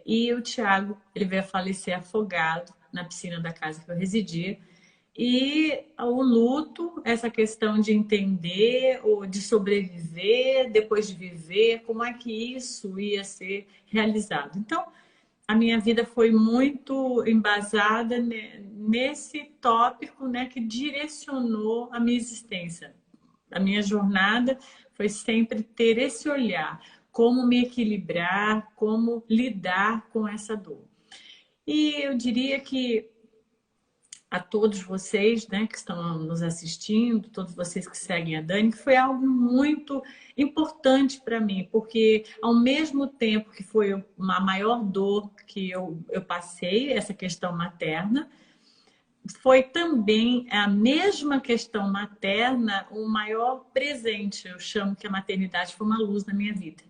E o Tiago, ele veio a falecer afogado na piscina da casa que eu residia. E o luto, essa questão de entender ou de sobreviver depois de viver, como é que isso ia ser realizado. Então, a minha vida foi muito embasada nesse tópico, né, que direcionou a minha existência. A minha jornada foi sempre ter esse olhar, como me equilibrar, como lidar com essa dor. E eu diria que a todos vocês, né, que estão nos assistindo, todos vocês que seguem a Dani, que foi algo muito importante para mim, porque ao mesmo tempo que foi uma maior dor que eu passei, essa questão materna, foi também a mesma questão materna o maior presente. Eu chamo que a maternidade foi uma luz na minha vida.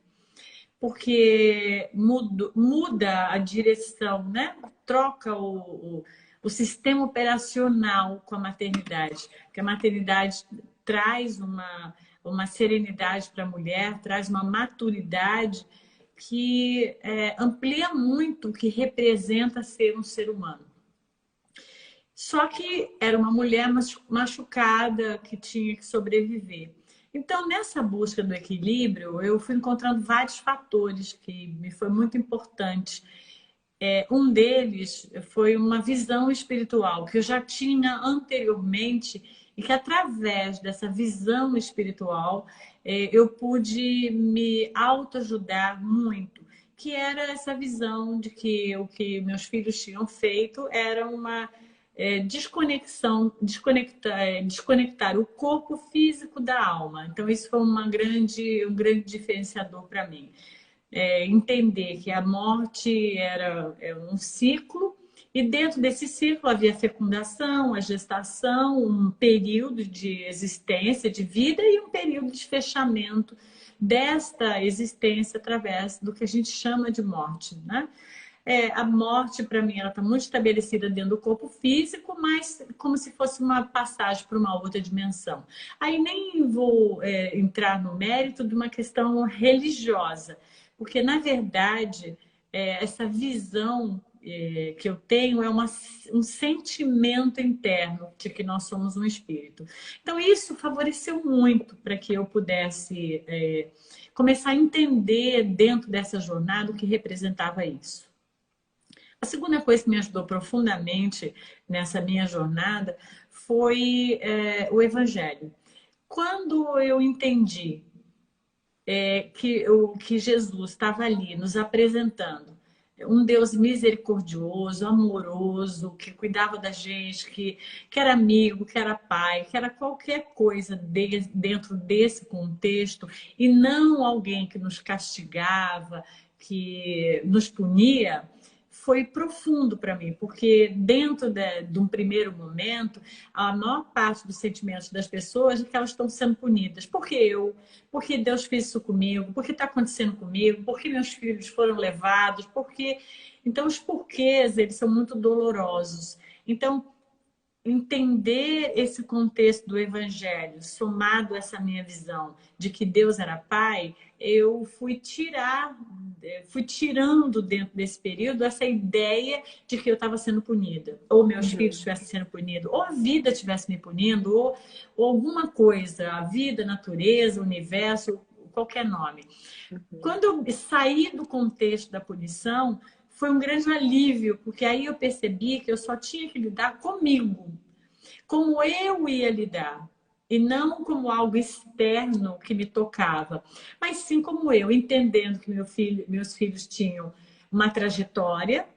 Porque muda a direção, né? Troca o sistema operacional com a maternidade. Porque a maternidade traz uma serenidade para a mulher, traz uma maturidade que amplia muito o que representa ser um ser humano. Só que era uma mulher machucada que tinha que sobreviver. Então, nessa busca do equilíbrio, eu fui encontrando vários fatores que me foi muito importante. Um deles foi uma visão espiritual que eu já tinha anteriormente e que através dessa visão espiritual eu pude me autoajudar muito, que era essa visão de que o que meus filhos tinham feito era uma desconexão, desconectar o corpo físico da alma. Então, isso foi um grande diferenciador para mim. Entender que a morte era um ciclo e dentro desse ciclo havia a fecundação, a gestação, um período de existência, de vida e um período de fechamento desta existência através do que a gente chama de morte, né? A morte, para mim, ela está muito estabelecida dentro do corpo físico, mas como se fosse uma passagem para uma outra dimensão. Aí nem vou entrar no mérito de uma questão religiosa, porque, na verdade, essa visão que eu tenho é um sentimento interno de que nós somos um espírito. Então, isso favoreceu muito para que eu pudesse começar a entender dentro dessa jornada o que representava isso. A segunda coisa que me ajudou profundamente nessa minha jornada foi o Evangelho. Quando eu entendi que Jesus estava ali nos apresentando um Deus misericordioso, amoroso, que cuidava da gente, que era amigo, que era pai, que era qualquer coisa dentro desse contexto, e não alguém que nos castigava, que nos punia, foi profundo para mim, porque dentro de um primeiro momento, a maior parte dos sentimentos das pessoas é que elas estão sendo punidas. Por que eu? Por que Deus fez isso comigo? Por que está acontecendo comigo? Por que meus filhos foram levados? Por que... Então, os porquês, eles são muito dolorosos. Então, entender esse contexto do Evangelho, somado a essa minha visão de que Deus era Pai, eu fui tirando dentro desse período essa ideia de que eu estava sendo punida, ou meus filhos estivessem sendo punidos, ou a vida estivesse me punindo, ou alguma coisa, a vida, a natureza, o universo, qualquer nome. Quando eu saí do contexto da punição, foi um grande alívio, porque aí eu percebi que eu só tinha que lidar comigo, como eu ia lidar, e não como algo externo que me tocava, mas sim como eu, entendendo que meus filhos tinham uma trajetória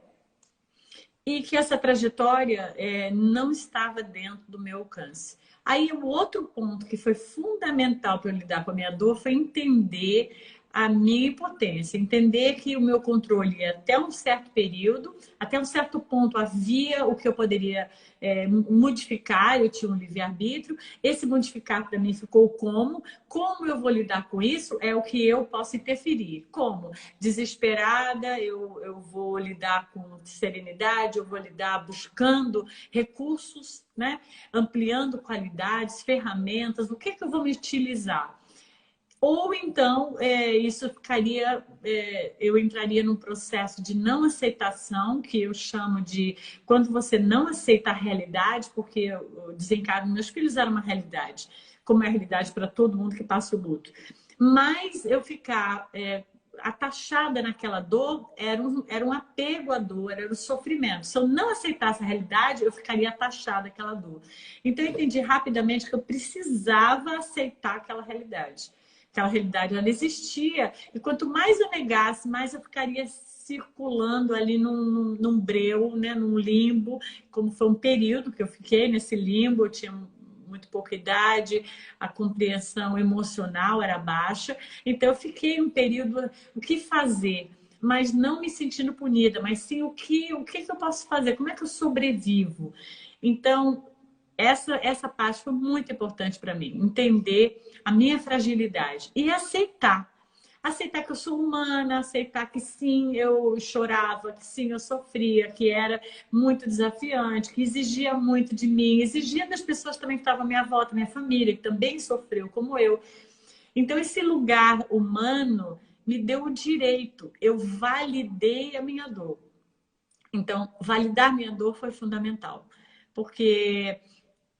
e que essa trajetória não estava dentro do meu alcance. Aí o outro ponto que foi fundamental para eu lidar com a minha dor foi entender a minha impotência, entender que o meu controle ia até um certo período, até um certo ponto havia o que eu poderia modificar, eu tinha um livre-arbítrio, esse modificar para mim ficou como eu vou lidar com isso é o que eu posso interferir, como? Desesperada, eu vou lidar com serenidade, eu vou lidar buscando recursos, né? Ampliando qualidades, ferramentas, o que que eu vou me utilizar? Ou então, isso ficaria, eu entraria num processo de não aceitação, que eu chamo de quando você não aceita a realidade, porque o desencargo dos meus filhos era uma realidade, como é a realidade para todo mundo que passa o luto. Mas eu ficar atachada naquela dor era um apego à dor, era o sofrimento. Se eu não aceitasse a realidade, eu ficaria atachada àquela dor. Então, eu entendi rapidamente que eu precisava aceitar aquela realidade. Aquela realidade ela existia, e quanto mais eu negasse, mais eu ficaria circulando ali num breu, né, num limbo, como foi um período que eu fiquei nesse limbo, eu tinha muito pouca idade, a compreensão emocional era baixa, então eu fiquei um período, o que fazer? Mas não me sentindo punida, mas sim o que eu posso fazer? Como é que eu sobrevivo? Então, essa parte foi muito importante para mim, entender a minha fragilidade e aceitar. Aceitar que eu sou humana, aceitar que sim, eu chorava, que sim, eu sofria, que era muito desafiante, que exigia muito de mim, exigia das pessoas também que estavam à minha volta, minha família, que também sofreu como eu. Então, esse lugar humano me deu o direito, eu validei a minha dor. Então, validar minha dor foi fundamental, porque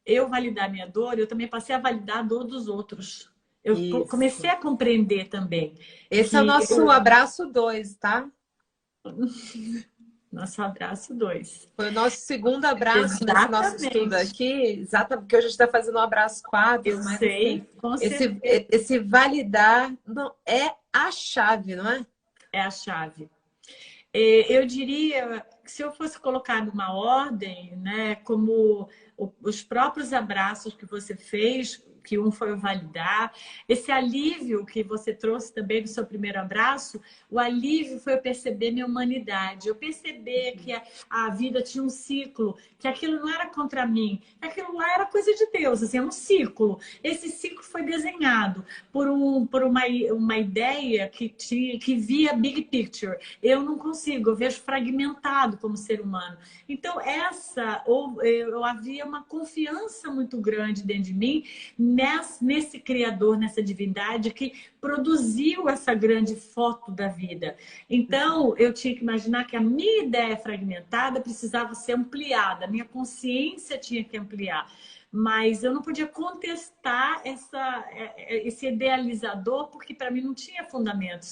eu validar minha dor, eu também passei a validar a dor dos outros. Eu comecei Isso. a compreender também Esse é o que nosso abraço 2, tá? nosso abraço dois. Foi o nosso segundo abraço nesse nosso estudo Exatamente. aqui, exatamente, porque hoje a gente está fazendo o abraço 4, Eu mas assim, sei, com certeza esse validar não, é a chave, não é? é a chave. Eu diria que se eu fosse colocar numa ordem, né, como os próprios abraços que você fez, que um foi o validar, esse alívio que você trouxe também do seu primeiro abraço, o alívio foi eu perceber minha humanidade, eu perceber que a vida tinha um ciclo, que aquilo não era contra mim, que aquilo lá era coisa de Deus, assim, é um ciclo. Esse ciclo foi desenhado por uma ideia que via big picture. Eu não consigo, eu vejo fragmentado como ser humano. Então, eu havia uma confiança muito grande dentro de mim nesse Criador, nessa divindade que produziu essa grande foto da vida. Então, eu tinha que imaginar que a minha ideia fragmentada precisava ser ampliada, a minha consciência tinha que ampliar. Mas eu não podia contestar esse idealizador, porque para mim não tinha fundamento.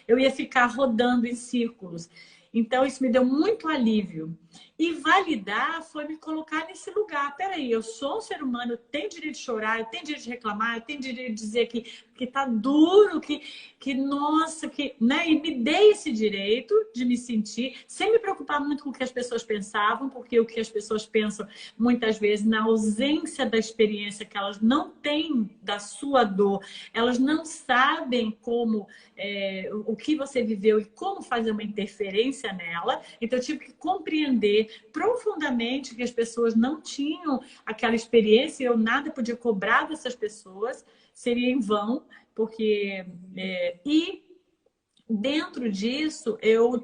Eu ia ficar rodando em círculos. Então, isso me deu muito alívio. E validar foi me colocar nesse lugar. Peraí, eu sou um ser humano, eu tenho direito de chorar, eu tenho direito de reclamar, eu tenho direito de dizer que tá duro, nossa, né? E me dei esse direito de me sentir, sem me preocupar muito com o que as pessoas pensavam, porque o que as pessoas pensam, muitas vezes, na ausência da experiência que elas não têm da sua dor, elas não sabem o que você viveu e como fazer uma interferência nela. Então, eu tive que compreender profundamente que as pessoas não tinham aquela experiência e eu nada podia cobrar dessas pessoas, seria em vão, porque... e dentro disso, eu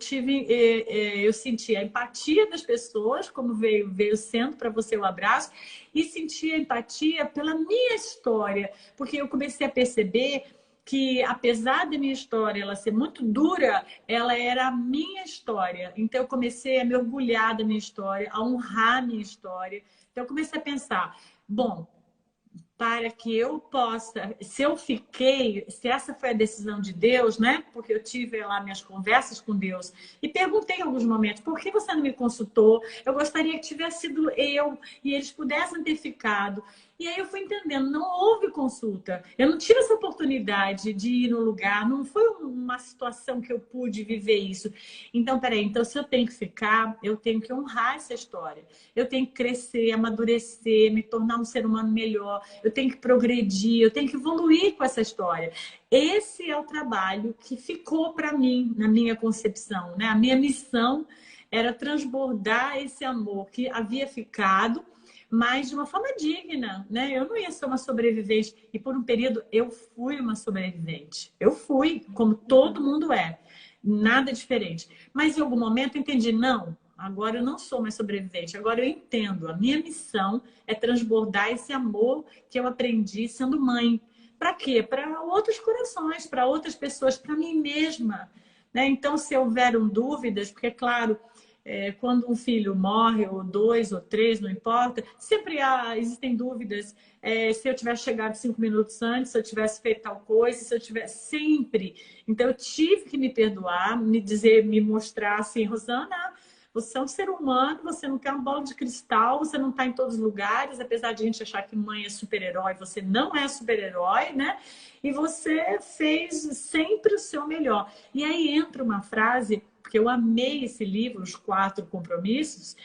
senti a empatia das pessoas, como veio sendo para você o abraço, e senti a empatia pela minha história, porque eu comecei a perceber que, apesar da minha história ela ser muito dura, ela era a minha história. Então, eu comecei a me orgulhar da minha história, a honrar a minha história. Então, eu comecei a pensar, bom, para que eu possa, se essa foi a decisão de Deus, né? Porque eu tive lá minhas conversas com Deus e perguntei em alguns momentos, por que você não me consultou? Eu gostaria que tivesse sido eu e eles pudessem ter ficado. E aí eu fui entendendo, não houve consulta. Eu não tive essa oportunidade de ir no lugar, não foi uma situação que eu pude viver isso. Então, peraí, então se eu tenho que ficar, eu tenho que honrar essa história. Eu tenho que crescer, amadurecer, me tornar um ser humano melhor. eu tenho que progredir, eu tenho que evoluir com essa história. Esse é o trabalho que ficou para mim, na minha concepção, né? A minha missão era transbordar esse amor que havia ficado, mas de uma forma digna, né? Eu não ia ser uma sobrevivente. E por um período eu fui uma sobrevivente. Eu fui, como todo mundo é. Nada diferente. Mas em algum momento eu entendi, não, agora eu não sou mais sobrevivente. Agora eu entendo. A minha missão é transbordar esse amor que eu aprendi sendo mãe. Para quê? Para outros corações, para outras pessoas, para mim mesma. Né? Então, se houveram dúvidas, porque, claro, quando um filho morre, ou dois, ou três, não importa, sempre existem dúvidas. Se eu tivesse chegado 5 minutos antes, se eu tivesse feito tal coisa, se eu tivesse sempre. Então, eu tive que me perdoar, me dizer, me mostrar assim, Rosana, você é um ser humano, você não quer uma bola de cristal, você não está em todos os lugares, apesar de a gente achar que mãe é super-herói, você não é super-herói, né? E você fez sempre o seu melhor. E aí entra uma frase, porque eu amei esse livro, Os Quatro Compromissos,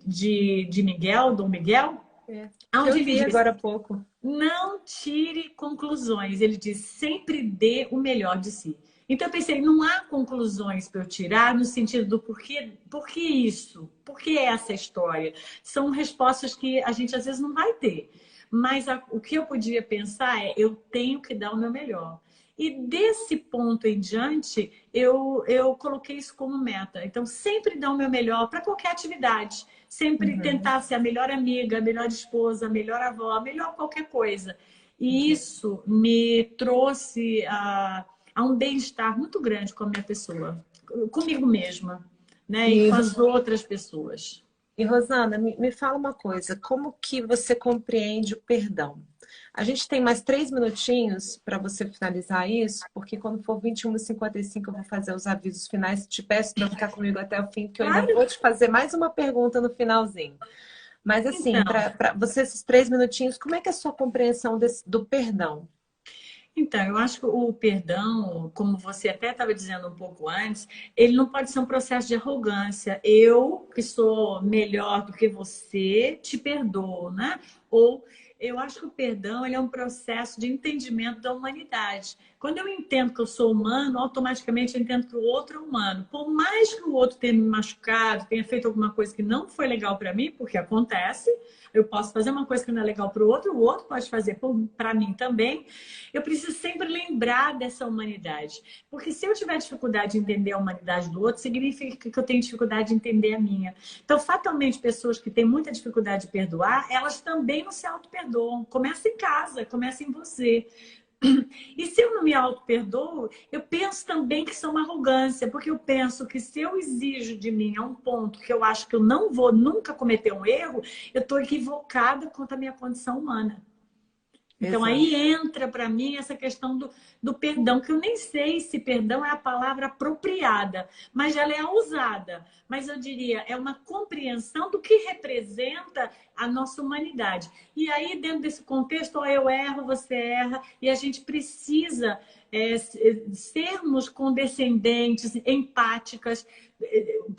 de Miguel, Dom Miguel, Que onde eu ele li diz: agora há pouco. não tire conclusões. Ele diz, sempre dê o melhor de si. Então eu pensei, não há conclusões para eu tirar no sentido do por que isso? Por que essa história? São respostas que a gente às vezes não vai ter. Mas o que eu podia pensar é, eu tenho que dar o meu melhor. E desse ponto em diante, eu coloquei isso como meta. Então, sempre dar o meu melhor para qualquer atividade. Sempre Uhum, tentar ser a melhor amiga, a melhor esposa, a melhor avó, a melhor qualquer coisa. E uhum. isso me trouxe a um bem-estar muito grande com a minha pessoa, comigo mesma, né? E E, com as outras pessoas. e Rosana, me fala uma coisa, como que você compreende o perdão? A gente tem mais 3 minutinhos para você finalizar isso, porque quando for 21h55 eu vou fazer os avisos finais. Te peço para ficar comigo até o fim, que eu ainda Claro. vou te fazer mais uma pergunta no finalzinho. Mas assim, Então, para você, esses 3 minutinhos, como é que é a sua compreensão do perdão? Então, eu acho que o perdão, como você até estava dizendo um pouco antes, ele não pode ser um processo de arrogância. Eu, que sou melhor do que você, te perdoo, né? Ou eu acho que o perdão ele é um processo de entendimento da humanidade. Quando eu entendo que eu sou humano, automaticamente eu entendo que o outro é humano. Por mais que o outro tenha me machucado, tenha feito alguma coisa que não foi legal para mim, porque acontece, eu posso fazer uma coisa que não é legal para o outro pode fazer para mim também. Eu preciso sempre lembrar dessa humanidade. Porque se eu tiver dificuldade de entender a humanidade do outro, significa que eu tenho dificuldade de entender a minha. Então, fatalmente, pessoas que têm muita dificuldade de perdoar, elas também não se auto-perdoam. Começa em casa, começa em você. E se eu não me auto-perdoo, eu penso também que isso é uma arrogância, porque eu penso que se eu exijo de mim a um ponto que eu acho que eu não vou nunca cometer um erro, eu estou equivocada quanto à minha condição humana. Então, Exato. aí entra para mim essa questão do perdão, que eu nem sei se perdão é a palavra apropriada, mas ela é usada. Mas eu diria, é uma compreensão do que representa a nossa humanidade. E aí, dentro desse contexto, ó, eu erro, você erra, e a gente precisa sermos condescendentes, empáticas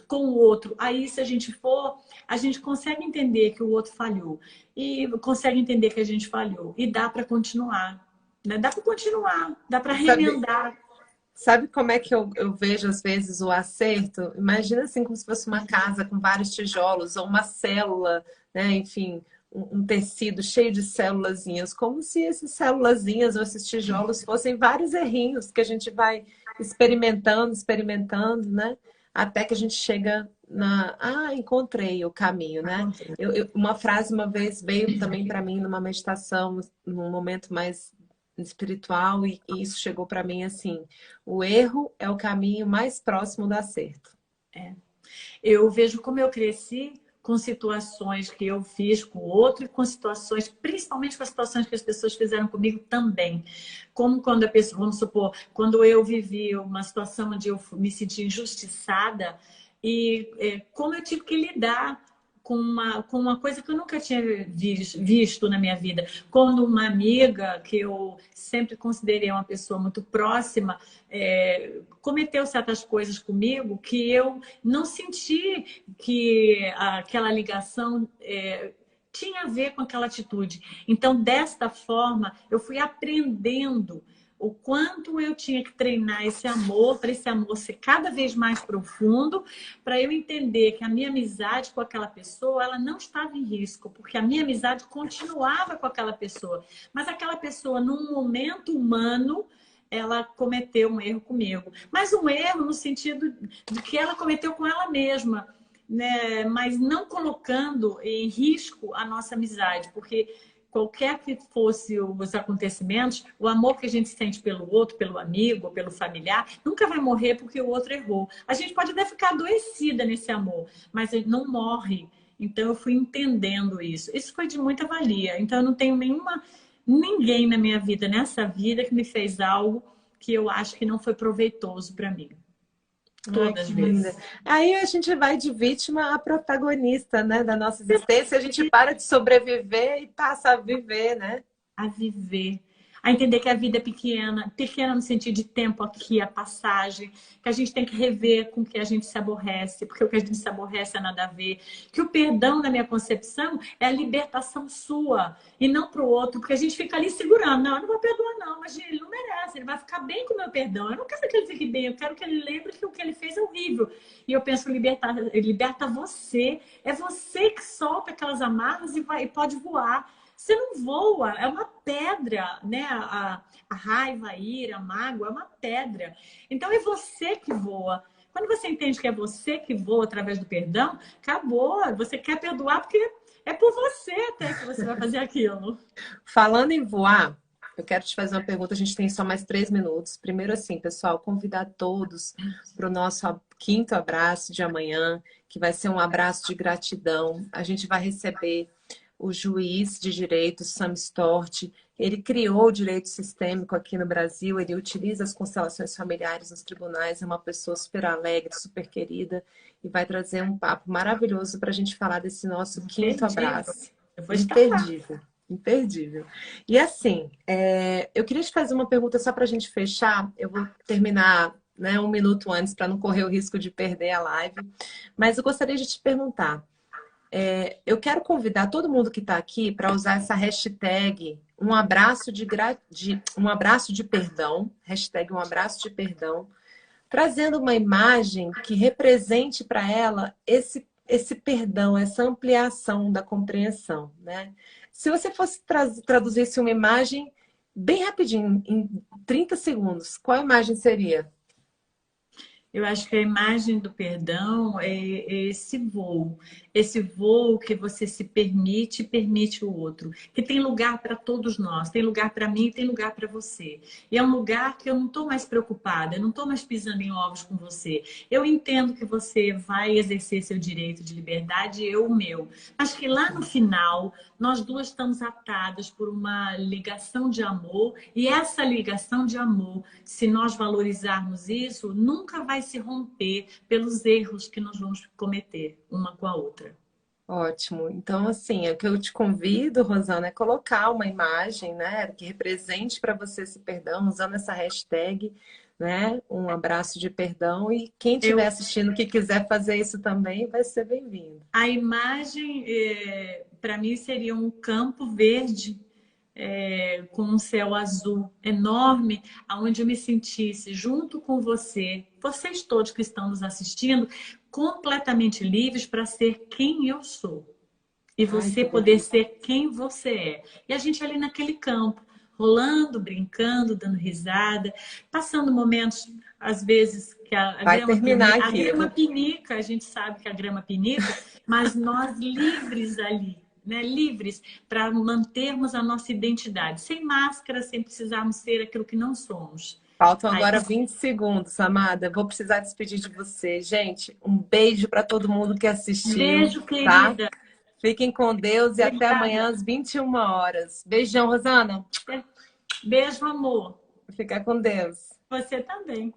com o outro. Aí, se a gente for, a gente consegue entender que o outro falhou e consegue entender que a gente falhou. E dá para continuar. Né? Dá para continuar, dá para Sabe, remendar. sabe como é que eu vejo às vezes o acerto? Imagina assim como se fosse uma casa com vários tijolos ou uma célula, né? Enfim, um tecido cheio de célulazinhas, como se essas célulazinhas ou esses tijolos fossem vários errinhos que a gente vai experimentando, experimentando, né? Até que a gente chega encontrei o caminho, né? Uma frase uma vez veio também para mim numa meditação, num momento mais espiritual, e isso chegou para mim assim: o erro é o caminho mais próximo do acerto. Eu vejo como eu cresci com situações que eu fiz com o outro e com situações, principalmente com as situações que as pessoas fizeram comigo também. Como quando a pessoa, vamos supor, quando eu vivi uma situação onde eu me senti injustiçada e como eu tive que lidar com uma coisa que eu nunca tinha visto na minha vida. Quando uma amiga, que eu sempre considerei uma pessoa muito próxima, cometeu certas coisas comigo que eu não senti que aquela ligação tinha a ver com aquela atitude. Então, desta forma, eu fui aprendendo o quanto eu tinha que treinar esse amor, para esse amor ser cada vez mais profundo, para eu entender que a minha amizade com aquela pessoa, ela não estava em risco, porque a minha amizade continuava com aquela pessoa. Mas aquela pessoa, num momento humano, ela cometeu um erro comigo. Mas um erro no sentido de que ela cometeu com ela mesma, né? Mas não colocando em risco a nossa amizade, porque qualquer que fosse os acontecimentos, o amor que a gente sente pelo outro, pelo amigo, pelo familiar, nunca vai morrer porque o outro errou. A gente pode até ficar adoecida nesse amor, mas ele não morre. Então eu fui entendendo isso. Isso foi de muita valia. Então eu não tenho ninguém na minha vida, nessa vida, que me fez algo que eu acho que não foi proveitoso para mim. Ai, Todas que as linda. vezes. Aí a gente vai de vítima a protagonista, né, da nossa existência. A gente para de sobreviver e passa a viver, né? A viver, a entender que a vida é pequena, pequena no sentido de tempo aqui, a passagem, que a gente tem que rever com o que a gente se aborrece, porque o que a gente se aborrece é nada a ver, que o perdão, na minha concepção, é a libertação sua e não para o outro, porque a gente fica ali segurando, não, eu não vou perdoar não, mas ele não merece, ele vai ficar bem com o meu perdão, eu não quero que ele fique bem, eu quero que ele lembre que o que ele fez é horrível, e eu penso, liberta você, é você que solta aquelas amarras e pode voar. Você não voa, é uma pedra, né? A raiva, a ira, a mágoa é uma pedra. Então é você que voa. Quando você entende que é você que voa através do perdão, acabou. Você quer perdoar porque é por você até que você vai fazer aquilo. Falando em voar, eu quero te fazer uma pergunta. A gente tem só mais 3 minutos. Primeiro, assim, pessoal, convidar todos para o nosso quinto abraço de amanhã, que vai ser um abraço de gratidão. A gente vai receber o juiz de direito, Sam Storti. Ele criou o direito sistêmico aqui no Brasil, ele utiliza as constelações familiares nos tribunais, é uma pessoa super alegre, super querida, e vai trazer um papo maravilhoso para a gente falar desse nosso quinto Imperdível. abraço. Eu vou estar lá. Imperdível, imperdível. E assim, eu queria te fazer uma pergunta só para a gente fechar, eu vou terminar, né, 1 minuto antes para não correr o risco de perder a live, mas eu gostaria de te perguntar, eu quero convidar todo mundo que está aqui para usar essa hashtag um abraço de perdão, hashtag um abraço de perdão, trazendo uma imagem que represente para ela esse perdão, essa ampliação da compreensão, né? Se você fosse traduzir uma imagem bem rapidinho, em 30 segundos, qual imagem seria? Eu acho que a imagem do perdão é esse voo que você se permite e permite o outro, que tem lugar para todos nós, tem lugar para mim e tem lugar para você. E é um lugar que eu não estou mais preocupada, eu não estou mais pisando em ovos com você. Eu entendo que você vai exercer seu direito de liberdade e eu o meu, mas que lá no final nós duas estamos atadas por uma ligação de amor e essa ligação de amor, se nós valorizarmos isso, nunca vai se romper pelos erros que nós vamos cometer uma com a outra. Ótimo. Então, assim, o que eu te convido, Rosana, é colocar uma imagem, né, que represente para você esse perdão, usando essa hashtag, né, um abraço de perdão. E quem estiver Eu, assistindo que quiser fazer isso também, vai ser bem-vindo. a imagem, para mim, seria um campo verde com um céu azul enorme, aonde eu me sentisse junto com você, vocês todos que estão nos assistindo, completamente livres para ser quem eu sou. E Ai, você que poder delícia. ser quem você é. E a gente ali naquele campo, rolando, brincando, dando risada, passando momentos, às vezes, que Vai terminar a aqui. grama pinica, a gente sabe que a grama pinica, mas nós livres ali, né? Livres para mantermos a nossa identidade, sem máscara, sem precisarmos ser aquilo que não somos. Faltam Aí, agora 20 segundos, amada. Vou precisar despedir de você. Gente, um beijo para todo mundo que um assistiu, beijo, tá? querida. Fiquem com Deus e até Obrigada. amanhã às 21 horas. Beijão, Rosana. Beijo, amor. Fica com Deus. Você também.